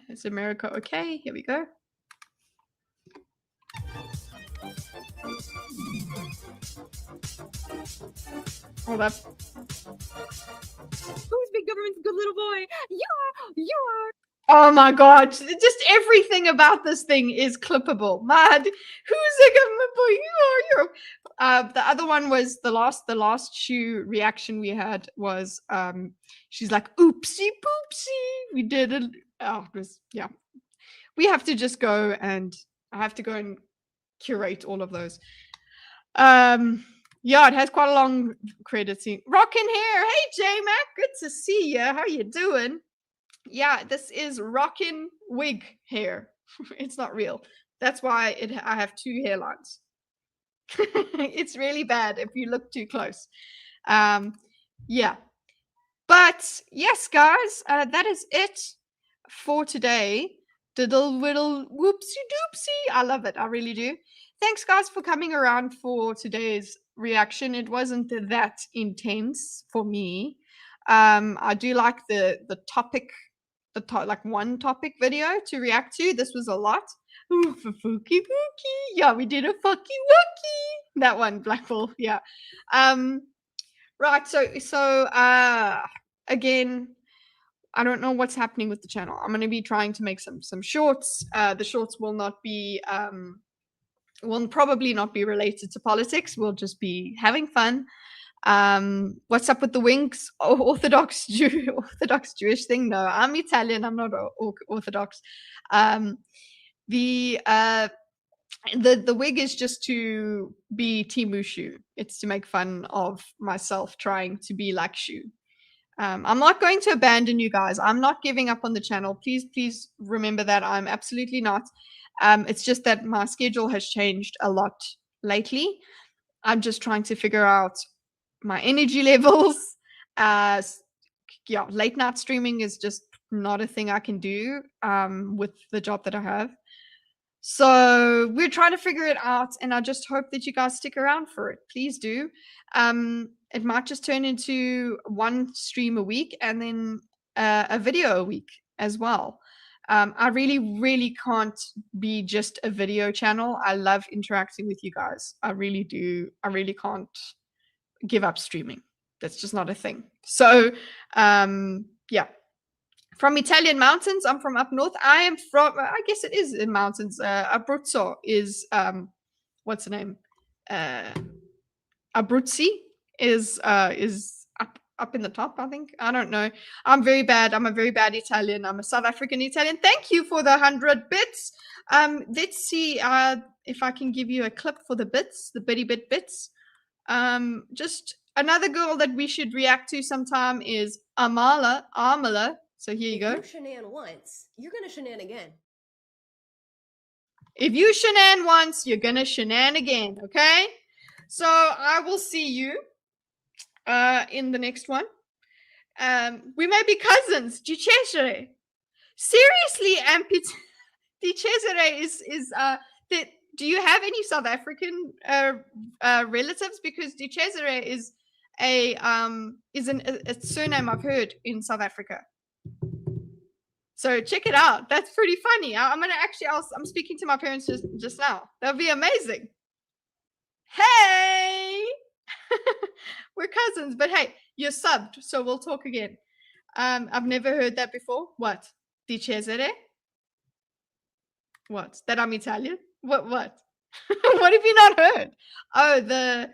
S1: Is America okay? Here we go. Hold up.
S2: Who's big government's good little boy? You are.
S1: Oh my god, just everything about this thing is clippable. Mad. Who's a government boy? You are. The other one was the last shoe reaction we had was she's like, oopsie poopsie. We did it. Oh, it was, yeah. We have to just go and I have to go and curate all of those. Yeah, it has quite a long credit scene. Rockin' hair. Hey J-Mac, good to see you. How you doing? Yeah, this is rockin' wig hair. It's not real. That's why I have two hairlines. It's really bad if you look too close. Yeah. But yes, guys, that is it for today. Diddle whittle whoopsie doopsie. I love it. I really do. Thanks, guys, for coming around for today's reaction. It wasn't that intense for me. I do like the topic, like one topic video to react to. This was a lot. Ooh, for Fookie Fookie. Yeah, we did a fucky wookie. That one, Blackball. Yeah. Right. So again, I don't know what's happening with the channel. I'm going to be trying to make some shorts. The shorts will not be will probably not be related to politics. We'll just be having fun. What's up with the winks? Orthodox Jewish thing? No, I'm Italian. I'm not Orthodox. The wig is just to be Temu-Shoe. It's to make fun of myself trying to be like Shoe. I'm not going to abandon you guys. I'm not giving up on the channel. Please remember that. I'm absolutely not. It's just that my schedule has changed a lot lately. I'm just trying to figure out my energy levels. Yeah, late night streaming is just not a thing I can do with the job that I have. So we're trying to figure it out, and I just hope that you guys stick around for it. Please do. It might just turn into one stream a week and then a video a week as well. I really can't be just a video channel. I love interacting with you guys. I really do. I really can't give up streaming. That's just not a thing. So yeah. From Italian mountains, I'm from up north. I am from, I guess it is in mountains. Abruzzo is, what's the name? Abruzzi is up in the top, I think. I don't know. I'm very bad. I'm a very bad Italian. I'm a South African Italian. Thank you for the 100 bits. Let's see if I can give you a clip for the bits, the bitty bit bits. Just another girl that we should react to sometime is Amala. So here you go.
S20: If you shenan once, you're gonna shenan again.
S1: If you shenan once, you're gonna shenan again, okay? So I will see you in the next one. We may be cousins. Di Cesare. Seriously, Di Cesare is do you have any South African relatives? Because Di Cesare is a surname I've heard in South Africa. So check it out. That's pretty funny. I'm speaking to my parents just now. That'll be amazing. Hey, we're cousins, but hey, you're subbed, so we'll talk again. I've never heard that before. What? Di Cesare? What? That I'm Italian? What? What have you not heard? Oh, the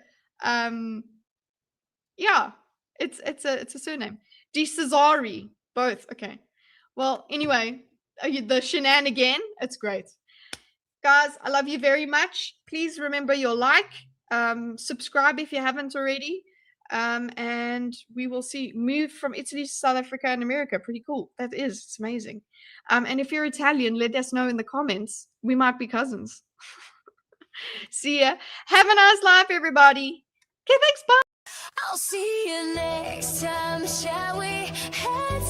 S1: yeah, it's a surname. Di Cesare, both. Okay. Well, anyway, the shenan again, it's great. Guys, I love you very much. Please remember your like, subscribe if you haven't already, and we will see. Move from Italy to South Africa and America. Pretty cool. That is. It's amazing. And if you're Italian, let us know in the comments. We might be cousins. See ya. Have a nice life, everybody. Okay, thanks. Bye.
S21: I'll see you next time, shall we head